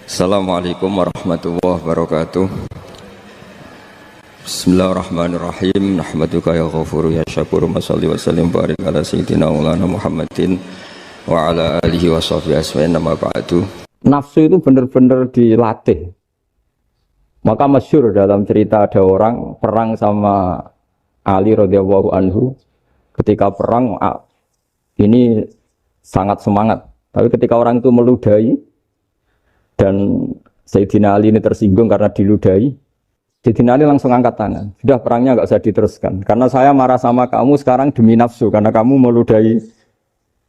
Assalamualaikum warahmatullahi wabarakatuh. Bismillahirrahmanirrahim. Nahmaduka ya ghafuru ya syakuru. Mashalli wa sallim barik ala sayyidina maulana Muhammadin wa ala alihi wa sahbihi asma'in nama ba'du. Nafsu itu benar-benar dilatih. Maka masyhur dalam cerita ada orang perang sama Ali radhiyallahu anhu. Ketika perang ini sangat semangat. Tapi ketika orang itu meludahi dan Sayyidina Ali ini tersinggung karena diludahi, Sayyidina Ali langsung angkat tangan. Sudah, perangnya enggak usah diteruskan. Karena saya marah sama kamu sekarang demi nafsu, karena kamu meludahi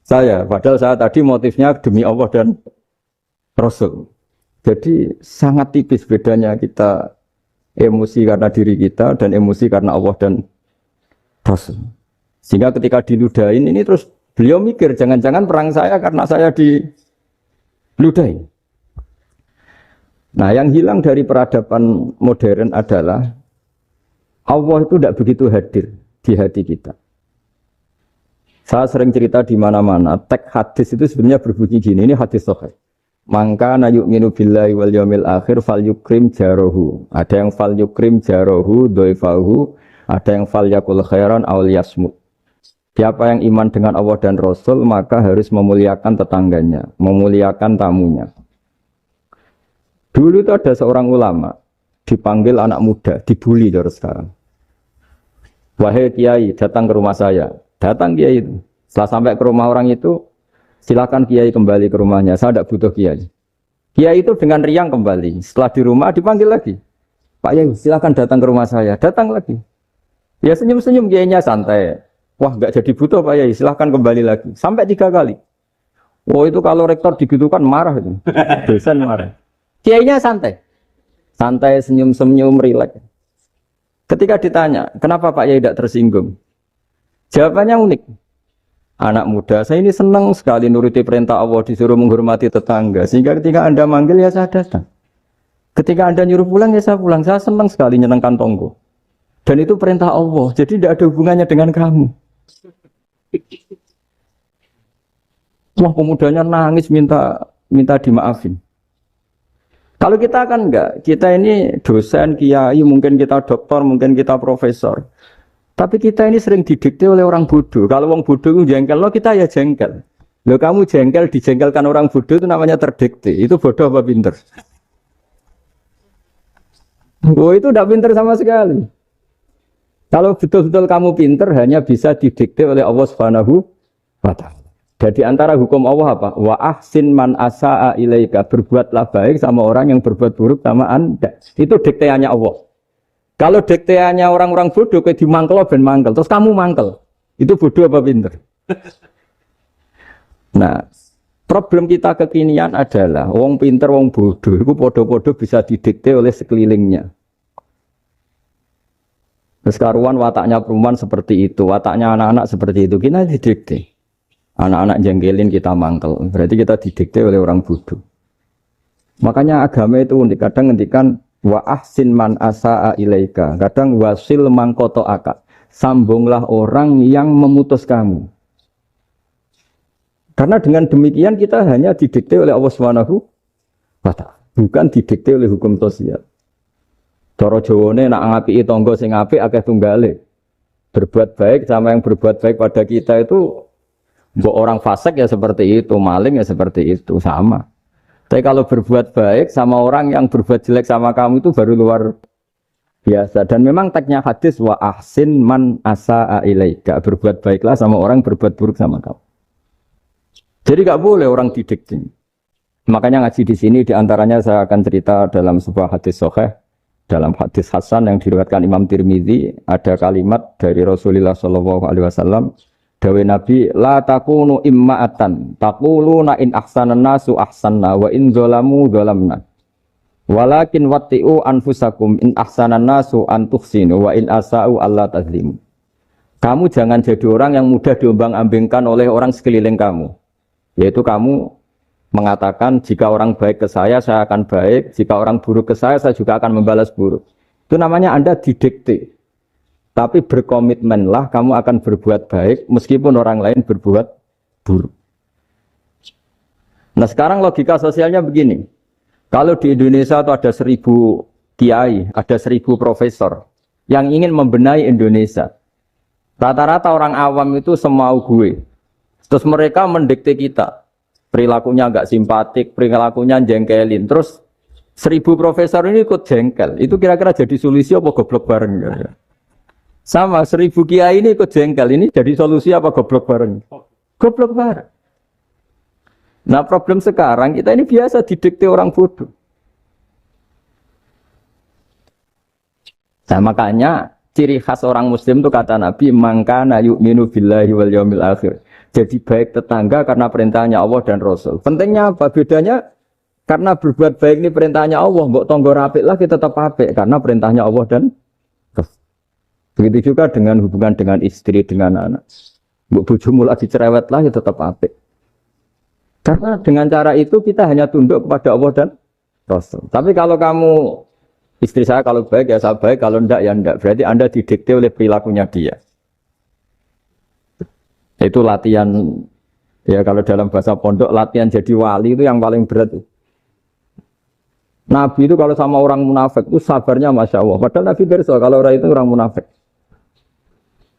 saya. Padahal saya tadi motifnya demi Allah dan Rasul. Jadi sangat tipis bedanya kita emosi karena diri kita dan emosi karena Allah dan Rasul. Sehingga ketika diludahin ini terus beliau mikir, jangan-jangan perang saya karena saya diludahi. Nah, yang hilang dari peradaban modern adalah Allah itu tidak begitu hadir di hati kita. Saya sering cerita di mana-mana, teks hadis itu sebenarnya berbunyi gini, ini hadis sahih. Mangka na yu'minu billahi wal yaumil akhir fal yukrim jarohu. Ada yang fal yukrim jarohu doifahu, ada yang fal yakul khairan aw yasmut. Siapa yang iman dengan Allah dan Rasul maka harus memuliakan tetangganya, memuliakan tamunya. Dulu itu ada seorang ulama dipanggil anak muda, dibully terus sekarang. Wahai kiai, datang ke rumah saya. Datang kiai itu. Setelah sampai ke rumah orang itu, silakan kiai kembali ke rumahnya. Saya tidak butuh kiai. Kiai itu dengan riang kembali. Setelah di rumah dipanggil lagi. Pak Yai, silakan datang ke rumah saya. Datang lagi. Ya senyum-senyum kiainya santai. Wah, nggak jadi butuh Pak Yai, silahkan kembali lagi. Sampai 3 kali. Oh, itu kalau rektor digitukan marah itu. Dosen marah. Kiainya santai. Santai, senyum-senyum, rileks. Ketika ditanya, kenapa Pak Yai tidak tersinggung? Jawabannya unik. Anak muda, saya ini senang sekali nuruti perintah Allah, disuruh menghormati tetangga. Sehingga ketika Anda manggil, ya saya datang. Ketika Anda nyuruh pulang, ya saya pulang. Saya senang sekali nyenengkan tonggo. Dan itu perintah Allah, jadi tidak ada hubungannya dengan kamu. Wah, pemudanya nangis minta dimaafin. Kalau kita kan enggak, kita ini dosen, kiai, mungkin kita doktor, mungkin kita profesor. Tapi kita ini sering didikte oleh orang bodoh. Kalau orang bodoh itu jengkel, lo kita ya jengkel. Lo kamu jengkel, dijengkelkan orang bodoh itu namanya terdikte. Itu bodoh apa pinter? Oh, itu tidak pinter sama sekali. Kalau betul-betul kamu pinter hanya bisa didikte oleh Allah Subhanahu wa ta'ala. Jadi antara hukum Allah apa? Wa ahsin man asa'a ilaika. Berbuatlah baik sama orang yang berbuat buruk sama Anda. Itu dikteannya Allah. Kalau dikteannya orang-orang bodoh kayak dimangkel ben mangkel, terus kamu mangkel. Itu bodoh apa pinter? Nah, problem kita kekinian adalah wong pinter, wong bodoh itu podo-podo bisa didikte oleh sekelilingnya. Terus karuan wataknya perempuan seperti itu, wataknya anak-anak seperti itu, kita didikte. Anak-anak jengkelin kita mangkel, berarti kita didikte oleh orang bodoh. Makanya agama itu unik, kadang ngendikan wa ahsin man asa'a ilaika, kadang wasil man qata'aka, sambunglah orang yang memutus kamu. Karena dengan demikian kita hanya didikte oleh Allah Subhanahu wa ta'ala, bukan didikte oleh hukum sosial. Cara Jawane nak ngapiki tangga sing apik akeh tunggale. Berbuat baik sama yang berbuat baik pada kita itu mbok orang fasik ya seperti itu, maling ya seperti itu, sama. Tapi kalau berbuat baik sama orang yang berbuat jelek sama kamu itu baru luar biasa. Dan memang teksnya hadis wa ahsin man asa'a ilaika. Berbuat baiklah sama orang berbuat buruk sama kamu. Jadi enggak boleh orang didikte. Makanya ngaji di sini diantaranya saya akan cerita dalam sebuah hadis sahih. Dalam hadis hasan yang diriwayatkan Imam Tirmidzi ada kalimat dari Rasulullah sallallahu alaihi wasallam, dawuh Nabi, la takunu imma'atan taquluna in ahsanan nasu ahsanna wa in zalamu zalamna walakin watti'u anfusakum in ahsanan nasu an tuhsinu wa in asa'u alla tazlimu. Kamu jangan jadi orang yang mudah diombang-ambingkan oleh orang sekeliling kamu, yaitu kamu mengatakan jika orang baik ke saya akan baik, jika orang buruk ke saya juga akan membalas buruk. Itu namanya Anda didikte. Tapi berkomitmenlah kamu akan berbuat baik meskipun orang lain berbuat buruk. Nah sekarang logika sosialnya begini. Kalau di Indonesia itu ada 1000 kiai, ada 1000 profesor yang ingin membenahi Indonesia. Rata-rata orang awam itu semau gue. Terus mereka mendikte kita. Perilakunya agak simpatik, perilakunya jengkelin. Terus 1000 profesor ini ikut jengkel. Itu kira-kira jadi solusi apa goblok bareng? Sama 1000 kiai ini ikut jengkel. Ini jadi solusi apa goblok bareng? Goblok bareng. Nah problem sekarang kita ini biasa didikte orang bodoh. Nah makanya ciri khas orang muslim itu kata Nabi mangkana yu'minu billahi wal yaumil akhir. Jadi baik tetangga karena perintahnya Allah dan Rasul. Pentingnya apa? Bedanya karena berbuat baik ini perintahnya Allah, mbok tonggo apik lagi tetap apik karena perintahnya Allah dan Rasul. Begitu juga dengan hubungan dengan istri, dengan anak. Mbok bojomu lagi cerewet lagi tetap apik. Karena dengan cara itu kita hanya tunduk kepada Allah dan Rasul. Tapi kalau kamu, istri saya kalau baik ya saya baik, kalau enggak ya enggak. Berarti Anda didikte oleh perilakunya dia. Itu latihan, ya kalau dalam bahasa pondok, latihan jadi wali itu yang paling berat. Nabi itu kalau sama orang munafik itu sabarnya Masya Allah. Padahal Nabi berso kalau orang itu orang munafik.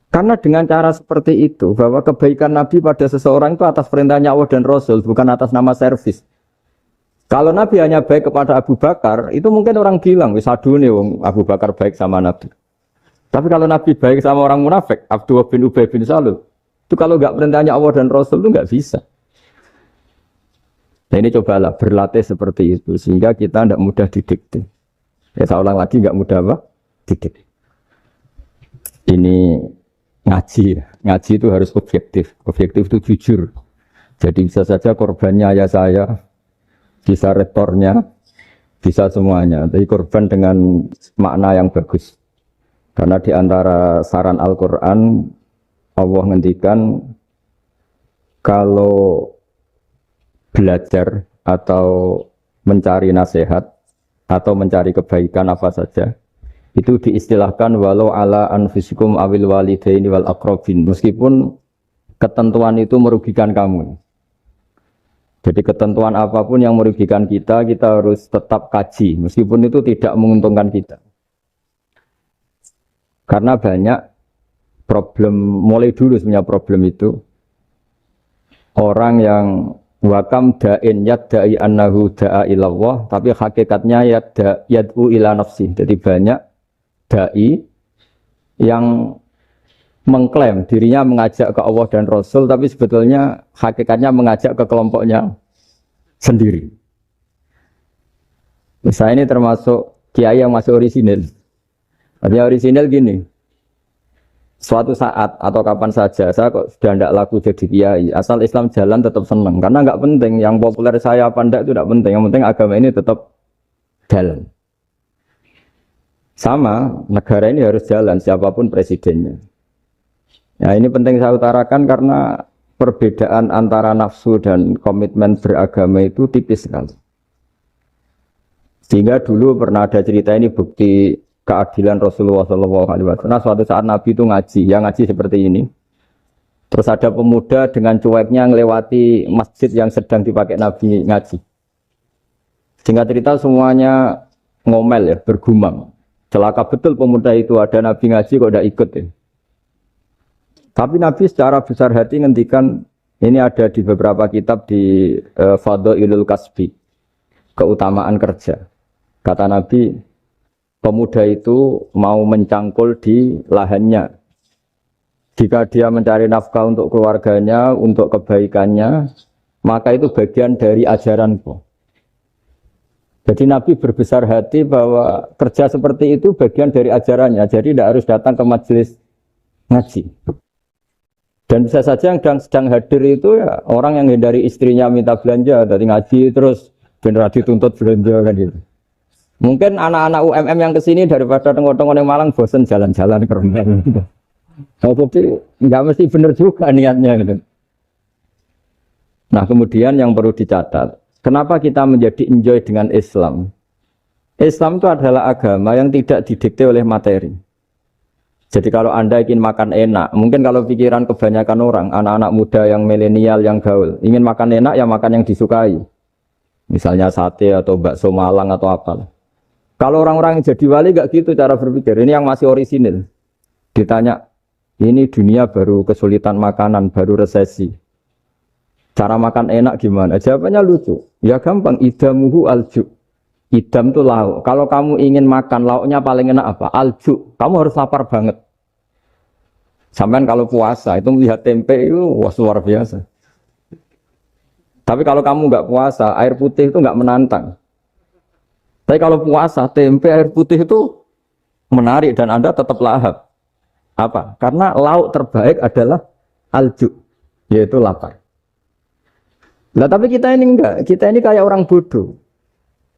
Karena dengan cara seperti itu, bahwa kebaikan Nabi pada seseorang itu atas perintahnya Allah dan Rasul, bukan atas nama servis. Kalau Nabi hanya baik kepada Abu Bakar, itu mungkin orang bilang, wis adune wong Abu Bakar baik sama Nabi. Tapi kalau Nabi baik sama orang munafik, Abdullah bin Ubay bin Salul, itu kalau enggak perintahnya Allah dan Rasul itu enggak bisa. Nah ini cobalah berlatih seperti itu, sehingga kita tidak mudah didikte. Ya saya ulang lagi, enggak mudah apa? Didikte. Ini ngaji itu harus objektif itu jujur. Jadi bisa saja korbannya ayah saya, bisa rektornya, bisa semuanya. Tapi korban dengan makna yang bagus. Karena di antara saran Al-Quran, Allah ngendikan kalau belajar atau mencari nasihat atau mencari kebaikan apa saja, itu diistilahkan walau ala anfusikum awil walidaini wal aqrabin, meskipun ketentuan itu merugikan kamu. Jadi ketentuan apapun yang merugikan kita harus tetap kaji meskipun itu tidak menguntungkan kita. Karena banyak problem, mulai dulu sebenarnya problem itu orang yang wakam da'in yadda'i annahu da'a ilallah tapi hakikatnya yad'u ila nafsi. Jadi banyak dai yang mengklaim dirinya mengajak ke Allah dan Rasul tapi sebetulnya hakikatnya mengajak ke kelompoknya sendiri. Misalnya ini termasuk kiai yang masih orisinil. Artinya orisinil gini, suatu saat atau kapan saja saya kok sudah tidak laku jadi kiai, asal Islam jalan tetap senang karena nggak penting yang populer saya apa enggak itu tidak penting, yang penting agama ini tetap jalan. Sama, negara ini harus jalan siapapun presidennya. Nah ini penting saya utarakan karena perbedaan antara nafsu dan komitmen beragama itu tipis sekali. Sehingga dulu pernah ada cerita ini bukti keadilan Rasulullah SAW. Nah suatu saat Nabi itu ngaji, yang ngaji seperti ini. Terus ada pemuda dengan cueknya ngelewati masjid yang sedang dipakai Nabi ngaji. Singkat cerita semuanya ngomel ya, bergumam. Celaka betul pemuda itu, ada Nabi ngaji kok tidak ikut ya. Tapi Nabi secara besar hati ngendikan, ini ada di beberapa kitab di Fadhailul Kasbi, keutamaan kerja. Kata Nabi, pemuda itu mau mencangkul di lahannya. Jika dia mencari nafkah untuk keluarganya, untuk kebaikannya, maka itu bagian dari ajaranku. Jadi Nabi berbesar hati bahwa kerja seperti itu bagian dari ajarannya. Jadi tidak harus datang ke majelis ngaji. Dan bisa saja yang sedang hadir itu ya orang yang hindari istrinya minta belanja dari ngaji terus benar dituntut belanja kan gitu. Mungkin anak-anak UMM yang kesini daripada tengok-tengok yang Malang bosan jalan-jalan ke rumah. Jadi nggak mesti benar juga niatnya gitu. Nah kemudian yang perlu dicatat. Kenapa kita menjadi enjoy dengan Islam? Islam itu adalah agama yang tidak didikte oleh materi. Jadi kalau Anda ingin makan enak, mungkin kalau pikiran kebanyakan orang, anak-anak muda yang milenial, yang gaul, ingin makan enak ya makan yang disukai. Misalnya sate atau bakso Malang atau apa. Kalau orang-orang yang jadi wali gak gitu cara berpikir. Ini yang masih orisinil. Ditanya, ini dunia baru kesulitan makanan, baru resesi. Cara makan enak gimana? Jawabannya lucu. Ya gampang, idamuhu alju. Idam itu lauk. Kalau kamu ingin makan lauknya paling enak apa? Alju. Kamu harus lapar banget. Sampai kalau puasa itu melihat tempe itu wah luar biasa. Tapi kalau kamu nggak puasa, air putih itu nggak menantang. Tapi kalau puasa, tempe, air putih itu menarik dan Anda tetap lahap. Apa? Karena lauk terbaik adalah alju, yaitu lapar. Nah, tapi kita ini enggak. Kita ini kayak orang bodoh.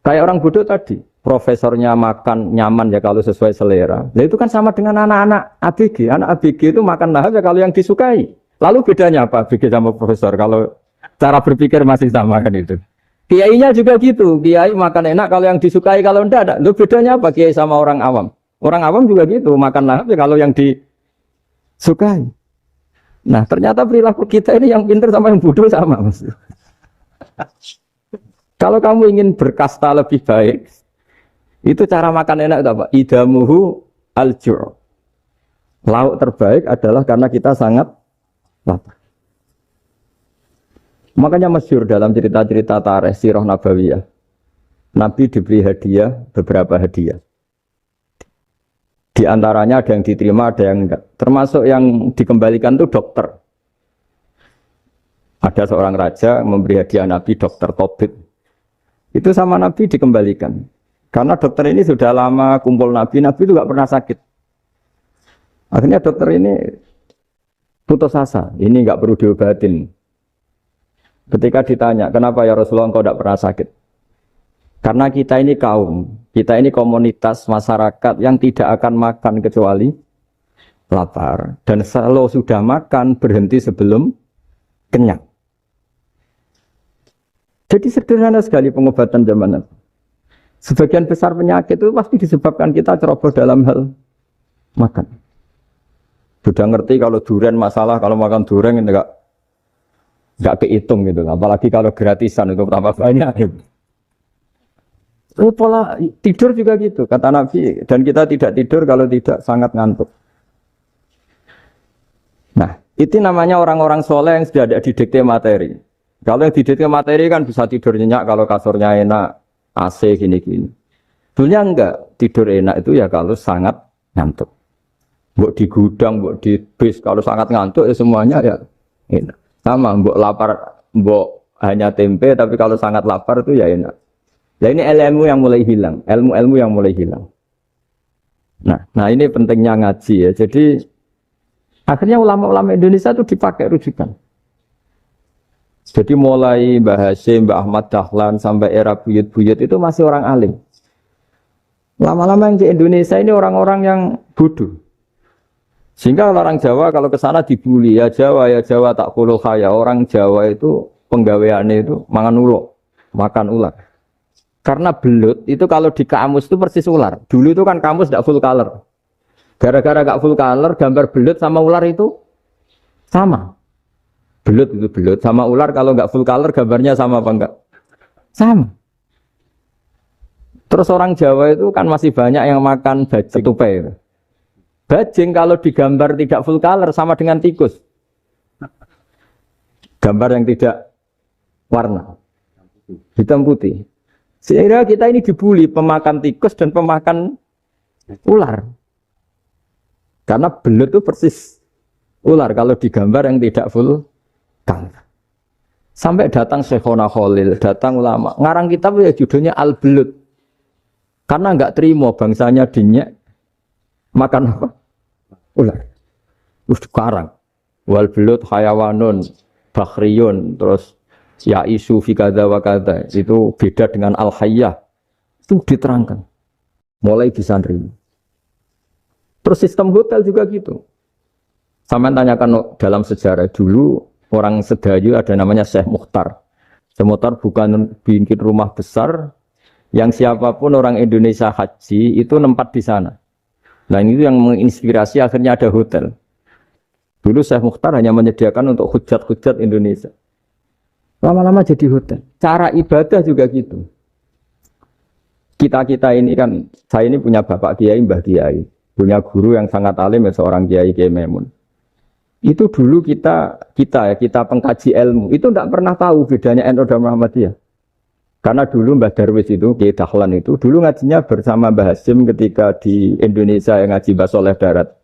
Kayak orang bodoh tadi. Profesornya makan nyaman ya kalau sesuai selera. Nah, itu kan sama dengan anak-anak ABG. Anak ABG itu makan lahap ya kalau yang disukai. Lalu bedanya apa ABG sama profesor? Kalau cara berpikir masih sama kan itu. Kiainya juga gitu. Kiai makan enak kalau yang disukai, kalau enggak ada. Lalu bedanya apa kiai sama orang awam? Orang awam juga gitu. Makan lahap ya kalau yang disukai. Nah, ternyata perilaku kita ini yang pintar sama yang bodoh sama. Kalau kamu ingin berkasta lebih baik, itu cara makan enak itu apa? Idamuhu al-ju'. Lauk terbaik adalah karena kita sangat lapar. Makanya masyhur dalam cerita-cerita tarikh sirah nabawiyah. Nabi diberi hadiah, beberapa hadiah. Di antaranya ada yang diterima, ada yang enggak. Termasuk yang dikembalikan itu dokter. Ada seorang raja memberi hadiah Nabi dokter Tobit. Itu sama Nabi dikembalikan. Karena dokter ini sudah lama kumpul Nabi itu enggak pernah sakit. Akhirnya dokter ini putus asa, ini enggak perlu diobatin. Ketika ditanya, kenapa ya Rasulullah engkau tidak pernah sakit? Karena kita ini kaum, kita ini komunitas masyarakat yang tidak akan makan kecuali lapar. Dan kalau sudah makan, berhenti sebelum kenyang. Jadi sederhana sekali pengobatan zaman itu. Sebagian besar penyakit itu pasti disebabkan kita ceroboh dalam hal makan. Sudah ngerti kalau durian masalah, kalau makan durian enggak kehitung gitu, apalagi kalau gratisan itu tambah banyak gitu. Pola tidur juga gitu, kata Nabi, dan kita tidak tidur kalau tidak sangat ngantuk. Nah, itu namanya orang-orang soleh yang sudah ada didikte materi. Kalau yang didikte materi kan bisa tidur nyenyak kalau kasurnya enak, AC gini-gini. Sebenarnya enggak, tidur enak itu ya kalau sangat ngantuk. Mbok di gudang, mbok di bis, kalau sangat ngantuk ya semuanya ya enak. Sama, mbok lapar, mbok hanya tempe, tapi kalau sangat lapar itu ya enak. Nah ini ilmu yang mulai hilang, ilmu-ilmu yang mulai hilang. Nah ini pentingnya ngaji ya. Jadi akhirnya ulama-ulama Indonesia itu dipakai rujukan. Jadi mulai Mbah Hasyim, Mbah Ahmad Dahlan sampai era buyut-buyut itu masih orang alim. Lama-lama yang di Indonesia ini orang-orang yang bodoh. Sehingga orang Jawa kalau ke sana dibully, ya Jawa tak kulul khaya. Orang Jawa itu penggaweannya itu makan ular. Karena belut itu kalau di kamus itu persis ular. Dulu itu kan kamus tidak full color. Gara-gara gak full color, gambar belut sama ular itu sama. Belut itu belut sama ular kalau nggak full color gambarnya sama apa enggak? Sama. Terus orang Jawa itu kan masih banyak yang makan bajing tupai. Bajing kalau digambar tidak full color sama dengan tikus. Gambar yang tidak warna hitam putih. Sehingga kita ini dibully pemakan tikus dan pemakan ular. Karena belut itu persis ular kalau digambar yang tidak full color. Sampai datang Syekhona Khalil, datang ulama. Ngarang kitab ya judulnya Al-Belut. Karena enggak terima bangsanya dinyek makan apa? Ular. Terus dikarang. Wal belut hayawanun bakhriyun, terus ya isu fi kadza wa kadza. Itu beda dengan al-hayyah. Itu diterangkan. Mulai bisa nerima. Terus sistem hotel juga gitu. Sampai tanyakan dalam sejarah dulu orang Sedayu ada namanya Syekh Mukhtar. Syekh Mukhtar bukan bikin rumah besar yang siapapun orang Indonesia haji itu nempat di sana. Nah ini yang menginspirasi akhirnya ada hotel. Dulu Syekh Mukhtar hanya menyediakan untuk hujat-hujat Indonesia. Lama-lama jadi hotel. Cara ibadah juga gitu. Kita ini kan, saya ini punya bapak kiai, mbah kiai, punya guru yang sangat alim, ya, seorang kiai Kiai Memun. Itu dulu kita pengkaji ilmu, itu tidak pernah tahu bedanya NU dan Muhammadiyah. Karena dulu Mbah Darwis itu, Kiai Dahlan itu, dulu ngajinya bersama Mbah Hasim ketika di Indonesia yang ngaji Mbah Soleh Darat.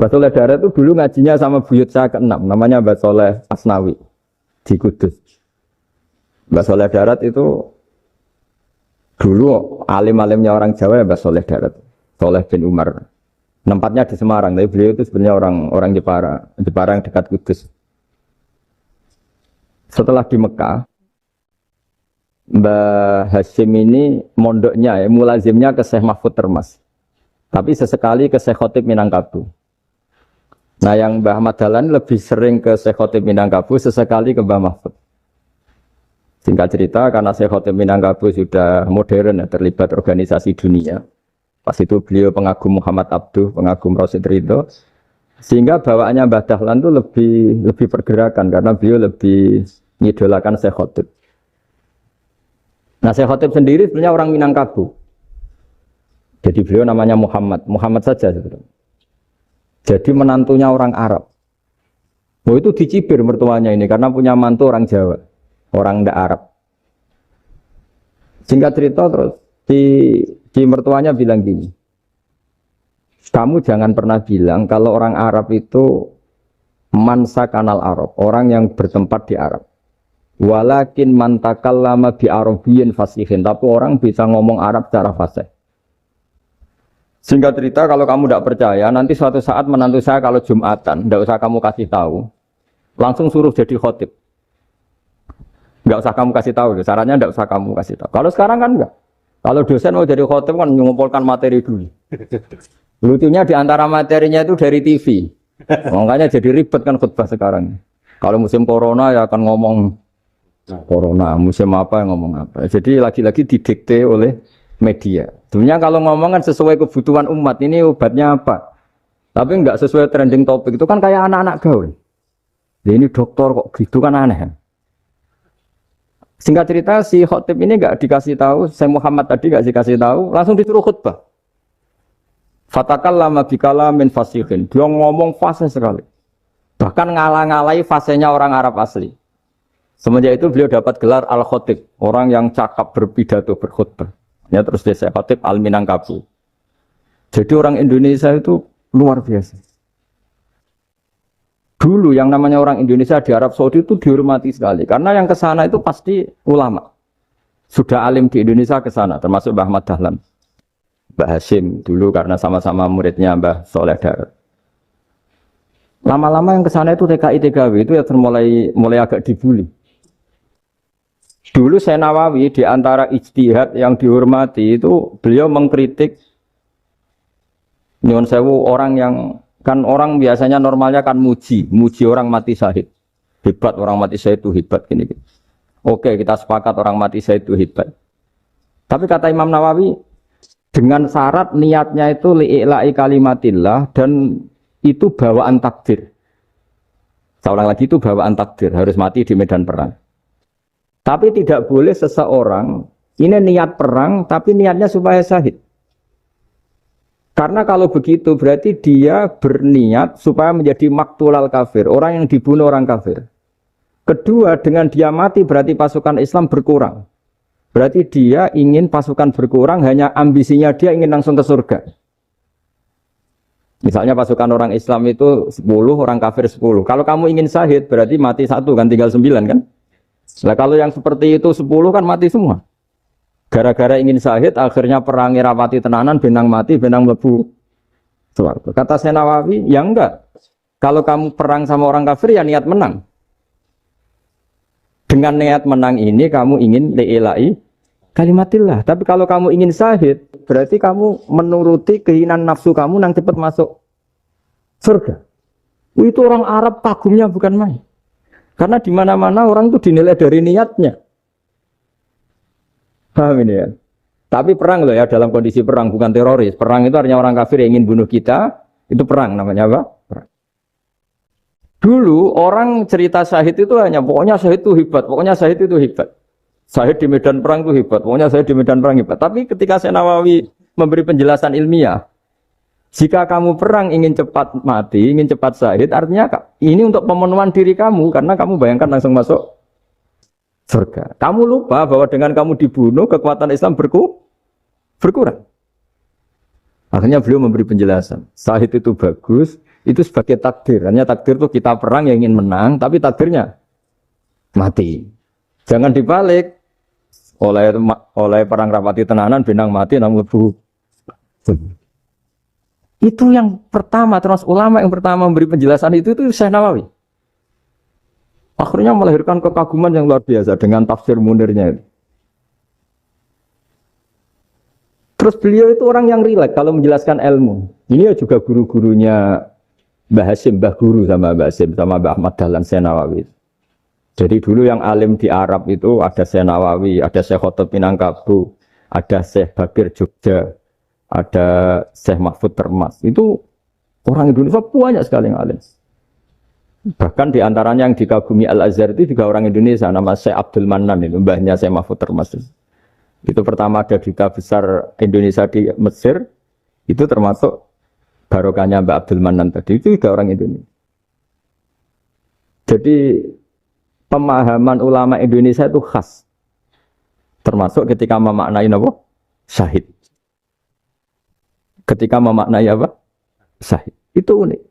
Mbah Soleh Darat itu dulu ngajinya sama buyut saya ke-6, namanya Mbah Soleh Asnawi di Kudus. Mbah Soleh Darat itu dulu alim-alimnya orang Jawa ya Mbah Soleh Darat, Soleh bin Umar. Tempatnya di Semarang, tapi beliau itu sebenarnya orang Jepara yang dekat Kudus. Setelah di Mekah, Mbah Hasyim ini mondoknya ya, mulazimnya ke Syekh Mahfud Termas. Tapi sesekali ke Syekh Khotib Minangkabau. Nah yang Mbah Ahmad Dahlan lebih sering ke Syekh Khotib Minangkabau, sesekali ke Mbah Mahfud. Singkat cerita, karena Syekh Khotib Minangkabau sudah modern ya, terlibat organisasi dunia. Pas itu beliau pengagum Muhammad Abduh, pengagum Rasid Ridho. Sehingga bawaannya Mbah Dahlan itu lebih pergerakan karena beliau lebih mengidolakan Syekh Khotib. Nah Syekh Khotib sendiri sebenarnya orang Minangkabau. Jadi beliau namanya Muhammad saja sebenarnya. Jadi menantunya orang Arab. Oh itu dicibir mertuanya ini karena punya mantu orang Jawa, orang ndak Arab. Singkat cerita terus di mertuanya bilang gini, kamu jangan pernah bilang kalau orang Arab itu mansa kanal Arab, orang yang bertempat di Arab. Walakin man takallama bi arabiyyin fasihin, tapi orang bisa ngomong Arab secara fasih. Singkat cerita, kalau kamu tidak percaya, nanti suatu saat menantu saya kalau Jumatan, tidak usah kamu kasih tahu, langsung suruh jadi khotib. Tidak usah kamu kasih tahu, sarannya tidak usah kamu kasih tahu. Kalau sekarang kan enggak. Kalau dosen mau jadi khotib kan mengumpulkan materi dulu. Lucunya di antara materinya itu dari TV. Makanya jadi ribet kan khutbah sekarang. Kalau musim corona ya akan ngomong corona, musim apa yang ngomong apa. Jadi lagi-lagi didikte oleh media. Sebenarnya kalau ngomong kan sesuai kebutuhan umat, ini obatnya apa. Tapi enggak sesuai trending topik, itu kan kayak anak-anak gaul. Ini dokter kok gitu kan aneh. Singkat cerita si khotib ini enggak dikasih tahu, Syekh Muhammad tadi enggak dikasih tahu, langsung disuruh khutbah. Fatakallama bikalamin fasihin. Dia ngomong fasih sekali. Bahkan ngalah-ngalahi fasihnya orang Arab asli. Semenjak itu beliau dapat gelar Al-Khotib, orang yang cakap berpidato berkhutbah. Ya terus dia Syekh Khotib Al-Minangkabau. Jadi orang Indonesia itu luar biasa. Dulu yang namanya orang Indonesia di Arab Saudi itu dihormati sekali. Karena yang ke sana itu pasti ulama. Sudah alim di Indonesia ke sana, termasuk Mbah Ahmad Dahlan. Mbah Hasyim dulu karena sama-sama muridnya Mbah Soleh Darat. Lama-lama yang ke sana itu TKI TKW itu ya mulai agak dibully. Dulu Syekh Nawawi di antara ijtihad yang dihormati itu beliau mengkritik nyuwun sewu orang yang kan orang biasanya normalnya kan muji orang mati syahid. Hebat orang mati syahid itu hebat gini. Oke, kita sepakat orang mati syahid itu hebat. Tapi kata Imam Nawawi dengan syarat niatnya itu li'ila'i kalimatillah dan itu bawaan takdir. Saya ulang lagi, itu bawaan takdir, harus mati di medan perang. Tapi tidak boleh seseorang ini niat perang tapi niatnya supaya syahid. Karena kalau begitu berarti dia berniat supaya menjadi maktulal kafir, orang yang dibunuh orang kafir. Kedua, dengan dia mati berarti pasukan Islam berkurang. Berarti dia ingin pasukan berkurang, hanya ambisinya dia ingin langsung ke surga. Misalnya pasukan orang Islam itu 10, orang kafir 10. Kalau kamu ingin syahid berarti mati 1 kan, tinggal 9 kan. Nah kalau yang seperti itu 10 kan mati semua. Gara-gara ingin syahid akhirnya perang rapati tenanan, benang mati, benang mlebu. Kata Syekh Nawawi, ya enggak. Kalau kamu perang sama orang kafir ya niat menang. Dengan niat menang ini kamu ingin li'ila'i kalimatillah. Tapi kalau kamu ingin syahid, berarti kamu menuruti keinginan nafsu kamu yang cepat masuk surga. Itu orang Arab kagumnya bukan main. Karena di mana-mana orang itu dinilai dari niatnya. Paham ini ya? Tapi perang loh ya, dalam kondisi perang, bukan teroris. Perang itu artinya orang kafir yang ingin bunuh kita, itu perang namanya apa? Perang. Dulu orang cerita syahid itu hanya pokoknya syahid itu hebat, pokoknya syahid itu hebat. Syahid di medan perang itu hebat, pokoknya syahid di medan perang hebat. Tapi ketika Syekh Nawawi memberi penjelasan ilmiah, jika kamu perang ingin cepat mati, ingin cepat syahid, artinya ini untuk pemenuhan diri kamu, karena kamu bayangkan langsung masuk surga. Kamu lupa bahwa dengan kamu dibunuh, kekuatan Islam berkurang. Akhirnya beliau memberi penjelasan. Syahid itu bagus, itu sebagai takdir. Hanya takdir itu kita perang yang ingin menang, tapi takdirnya mati. Jangan dibalik. Oleh perang rapati tenanan, benang mati, namun itu yang pertama, terus ulama yang pertama memberi penjelasan itu Syekh Nawawi. Akhirnya melahirkan kekaguman yang luar biasa dengan tafsir Munirnya itu. Terus beliau itu orang yang rileks kalau menjelaskan ilmu. Ini ya juga guru-gurunya Mbah Hasyim, Mbah Guru sama Mbah Hasyim, sama Mbah Ahmad Dahlan Syekh Nawawi. Jadi dulu yang alim di Arab itu ada Syekh Nawawi, ada Syekh Khotib Minangkabau, ada Syekh Bakir Jogja, ada Syekh Mahfud Termas. Itu orang Indonesia banyak sekali yang alim. Bahkan diantaranya yang dikagumi Al-Azhar itu juga orang Indonesia, nama Syekh Abdul Manan, itu mbahnya Syekh Mahfud Termas. Itu pertama ada duta besar Indonesia di Mesir, itu termasuk barokahnya Mbak Abdul Manan tadi, itu juga orang Indonesia. Jadi pemahaman ulama Indonesia itu khas, termasuk ketika memaknai apa? Syahid. Ketika memaknai apa? Syahid. Itu unik.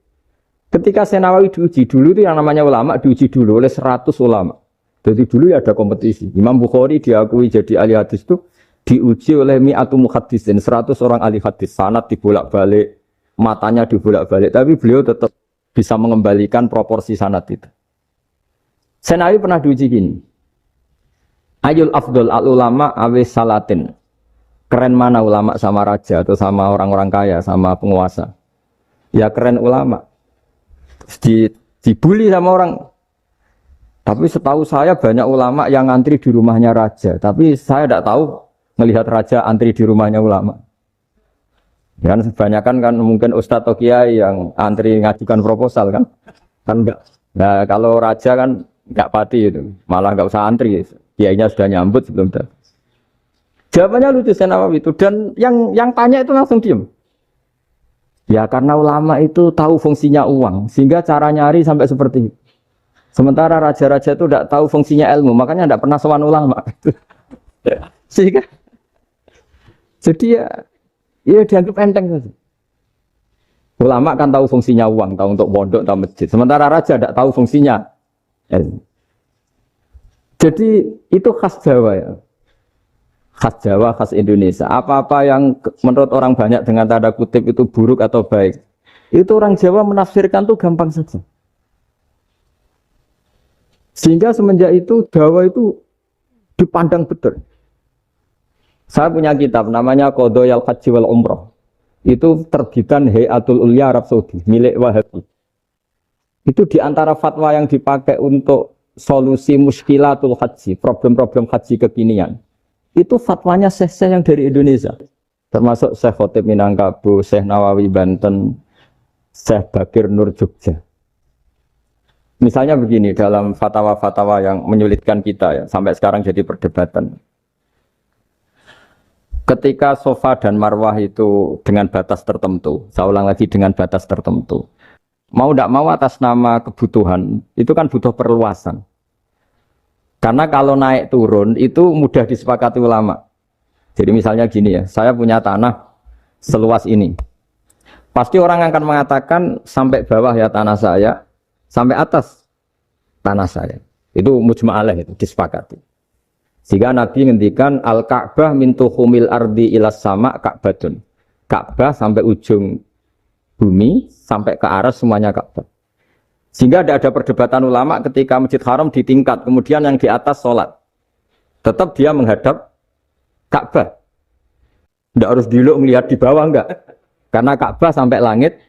Ketika Syekh Nawawi diuji dulu itu yang namanya ulama diuji dulu oleh 100 ulama. Jadi dulu ya ada kompetisi. Imam Bukhari diakui jadi ahli hadis itu diuji oleh mi'atu muhaddisin, 100 orang ahli hadis. Sanad dibolak-balik, matanya dibolak-balik, tapi beliau tetap bisa mengembalikan proporsi sanad itu. Syekh Nawawi pernah diuji gini. Ayul afdol al ulama awis salatin. Keren mana ulama sama raja atau sama orang-orang kaya, sama penguasa? Ya keren ulama. Dibully sama orang. Tapi setahu saya banyak ulama yang antri di rumahnya raja. Tapi saya tidak tahu melihat raja antri di rumahnya ulama. Kan kebanyakan kan mungkin ustadz atau kiai yang antri ngajukan proposal kan. Kan enggak. Nah kalau raja kan enggak pati itu. Malah enggak usah antri. Kiainya sudah nyambut sebelum datang. Jawabannya lucu Syekh Nawawi itu. Dan yang tanya itu langsung diam. Ya karena ulama itu tahu fungsinya uang. Sehingga cara nyari sampai seperti itu. Sementara raja-raja itu tidak tahu fungsinya ilmu, makanya tidak pernah sowan ulama. Sehingga, jadi ya dianggap enteng saja. Ulama kan tahu fungsinya uang, tahu untuk pondok, tahu masjid. Sementara raja tidak tahu fungsinya ilmu. Jadi itu khas Jawa ya, khas Jawa, khas Indonesia. Apa-apa yang menurut orang banyak dengan tanda kutip itu buruk atau baik, itu orang Jawa menafsirkan tuh gampang saja. Sehingga semenjak itu Jawa itu dipandang betul. Saya punya kitab namanya Qadhayal Haji wal Umrah. Itu terbitan Hayatul Ulya Arab Saudi, milik Wahabi. Itu diantara fatwa yang dipakai untuk solusi muskilatul haji, problem-problem haji kekinian. Itu fatwanya syekh-syekh yang dari Indonesia. Termasuk Syekh Khotib Minangkabau, Syekh Nawawi Banten, Syekh Bakir Nur Jogja. Misalnya begini, dalam fatwa-fatwa yang menyulitkan kita ya, sampai sekarang jadi perdebatan. Ketika Safa dan Marwah itu dengan batas tertentu, saya ulang lagi dengan batas tertentu. Mau tidak mau atas nama kebutuhan, itu kan butuh perluasan. Karena kalau naik turun itu mudah disepakati ulama. Jadi misalnya gini ya, saya punya tanah seluas ini. Pasti orang akan mengatakan sampai bawah ya tanah saya, sampai atas tanah saya. Itu mujma'alah, itu disepakati. Sehingga Nabi ngendikan al-Ka'bah min tuhumil ardi ilas sama Ka'batun. Ka'bah sampai ujung bumi, sampai ke aras semuanya Ka'bah. Sehingga tidak ada perdebatan ulama ketika Masjid Haram ditingkat, kemudian yang di atas sholat. Tetap dia menghadap Ka'bah. Tidak harus diluk melihat di bawah, enggak. Karena Ka'bah sampai langit.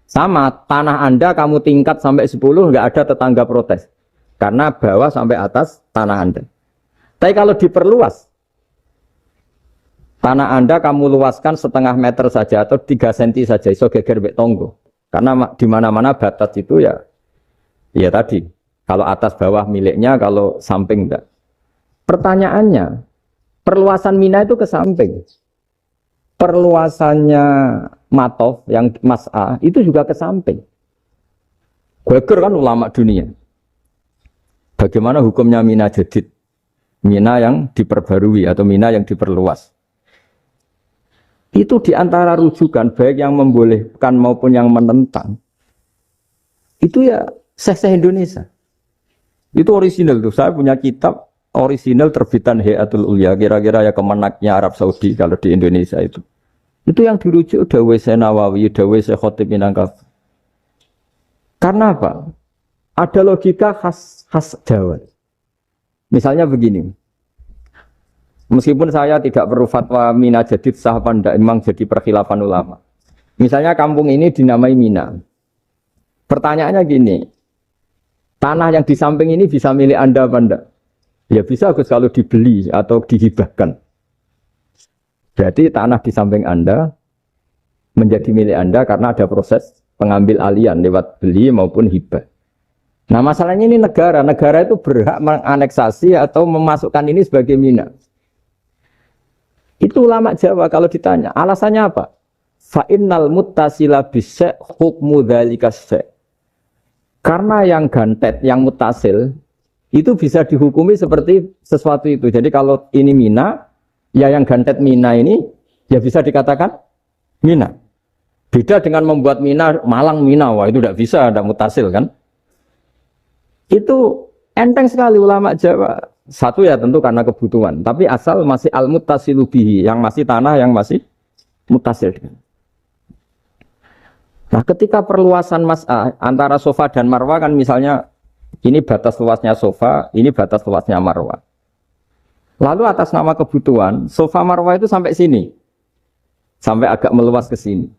Sama, tanah Anda kamu tingkat sampai 10, enggak ada tetangga protes. Karena bawah sampai atas tanah Anda. Tapi kalau diperluas, tanah Anda kamu luaskan setengah meter saja atau 3 cm saja, iso geger mbek tonggo. Karena di mana-mana batas itu ya Ya tadi, kalau atas bawah miliknya, kalau samping enggak. Pertanyaannya, perluasan Mina itu ke samping. Perluasannya Matof yang Mas'a itu juga ke samping. Geger kan ulama dunia. Bagaimana hukumnya Mina Jadid? Mina yang diperbarui atau Mina yang diperluas. Itu diantara rujukan baik yang membolehkan maupun yang menentang. Itu ya Syekh Indonesia. Itu orisinal tuh. Saya punya kitab orisinal terbitan Hayatul Ulya, kira-kira ya kemenaknya Arab Saudi kalau di Indonesia itu. Itu yang dirujuk Dawe Syekh Nawawi, Dawe Syekh Khatib Minangkab. Karena apa? Ada logika khas Jawa. Misalnya begini. Meskipun saya tidak perlu fatwa Mina Jadid sah apa enggak, memang jadi perkhilafan ulama. Misalnya kampung ini dinamai Mina. Pertanyaannya gini, tanah yang di samping ini bisa milik Anda apa enggak? Ya bisa Gus kalau dibeli atau dihibahkan. Berarti tanah di samping Anda menjadi milik Anda karena ada proses pengambil alian lewat beli maupun hibah. Nah masalahnya ini negara itu berhak menganeksasi atau memasukkan ini sebagai Mina. Itu ulama Jawa kalau ditanya, alasannya apa? Fa'innal muttasila bisya hukmu dzalika syai'. Karena yang gantet, yang mutasil itu bisa dihukumi seperti sesuatu itu. Jadi kalau ini Mina, ya yang gantet Mina ini ya bisa dikatakan Mina. Beda dengan membuat Mina, Malang Mina, wah itu tidak bisa, ada mutasil kan. Itu enteng sekali ulama Jawa. Satu ya tentu karena kebutuhan, tapi asal masih al-muttasilu bihi, yang masih tanah yang masih mutasil. Nah ketika perluasan mas'ah antara sofa dan marwah kan misalnya ini batas luasnya sofa, ini batas luasnya marwah. Lalu atas nama kebutuhan, sofa marwah itu sampai sini. Sampai agak meluas ke sini.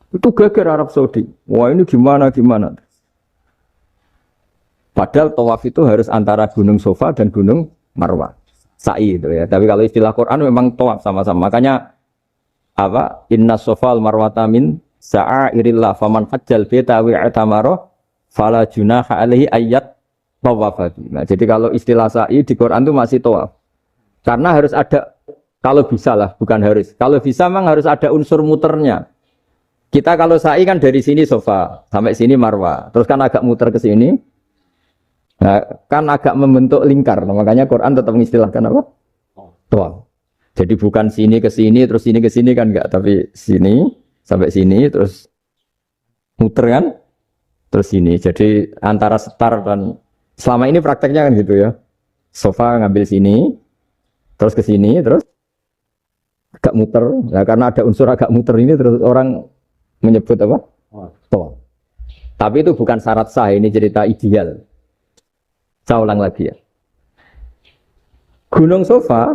Itu geger Arab Saudi. Wah ini gimana. Padahal tawaf itu harus antara gunung Sofa dan gunung Marwah. Sa'i itu ya. Tapi kalau istilah Quran memang tawaf sama-sama. Makanya apa? Inna Sofa al-Marwata min sa'airillah faman hajjal bita wi'atamaro fala junaha alaihi ayat tawafati. Nah, jadi kalau istilah sa'i di Quran itu masih tawaf. Karena harus ada, kalau bisa lah, bukan harus. Kalau bisa memang harus ada unsur muternya. Kita kalau sa'i kan dari sini Sofa sampai sini Marwah, terus kan agak muter ke sini, nah, kan agak membentuk lingkar. Nah, makanya Quran tetap mengistilahkan apa? Tawaf. Jadi bukan sini ke sini terus sini ke sini kan enggak, tapi sini sampai sini terus muter kan, terus sini. Jadi antara setar dan selama ini prakteknya kan gitu ya. Sofa ngambil sini, terus ke sini, terus agak muter. Nah, karena ada unsur agak muter ini terus orang menyebut apa? Tawaf. Tapi itu bukan syarat sah, ini cerita ideal. Saya ulang lagi ya. Gunung Sofa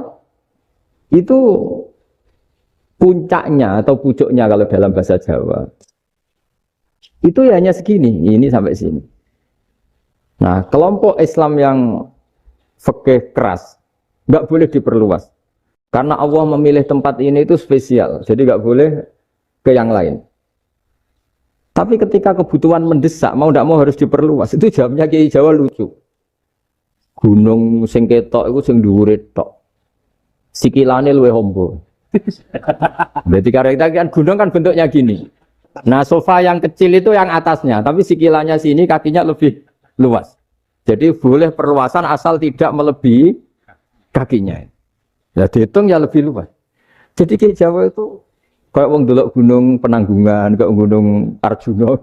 itu puncaknya atau pucuknya kalau dalam bahasa Jawa. Itu ya hanya segini, ini sampai sini. Nah, kelompok Islam yang fikih keras nggak boleh diperluas. Karena Allah memilih tempat ini itu spesial, jadi nggak boleh ke yang lain. Tapi ketika kebutuhan mendesak, mau tidak mau harus diperluas. Itu jawabnya Kiai Jawa lucu. Gunung sing ketok itu sing dhuwure tok. Sikilane luwih hombo. Berarti kan gunung kan bentuknya gini. Nah, sofa yang kecil itu yang atasnya, tapi sikilannya sini kakinya lebih luas. Jadi boleh perluasan asal tidak melebihi kakinya. Ya dihitung ya lebih luas. Jadi Kiai Jawa itu kayak wong delok gunung Penanggungan, kayak gunung Arjuna.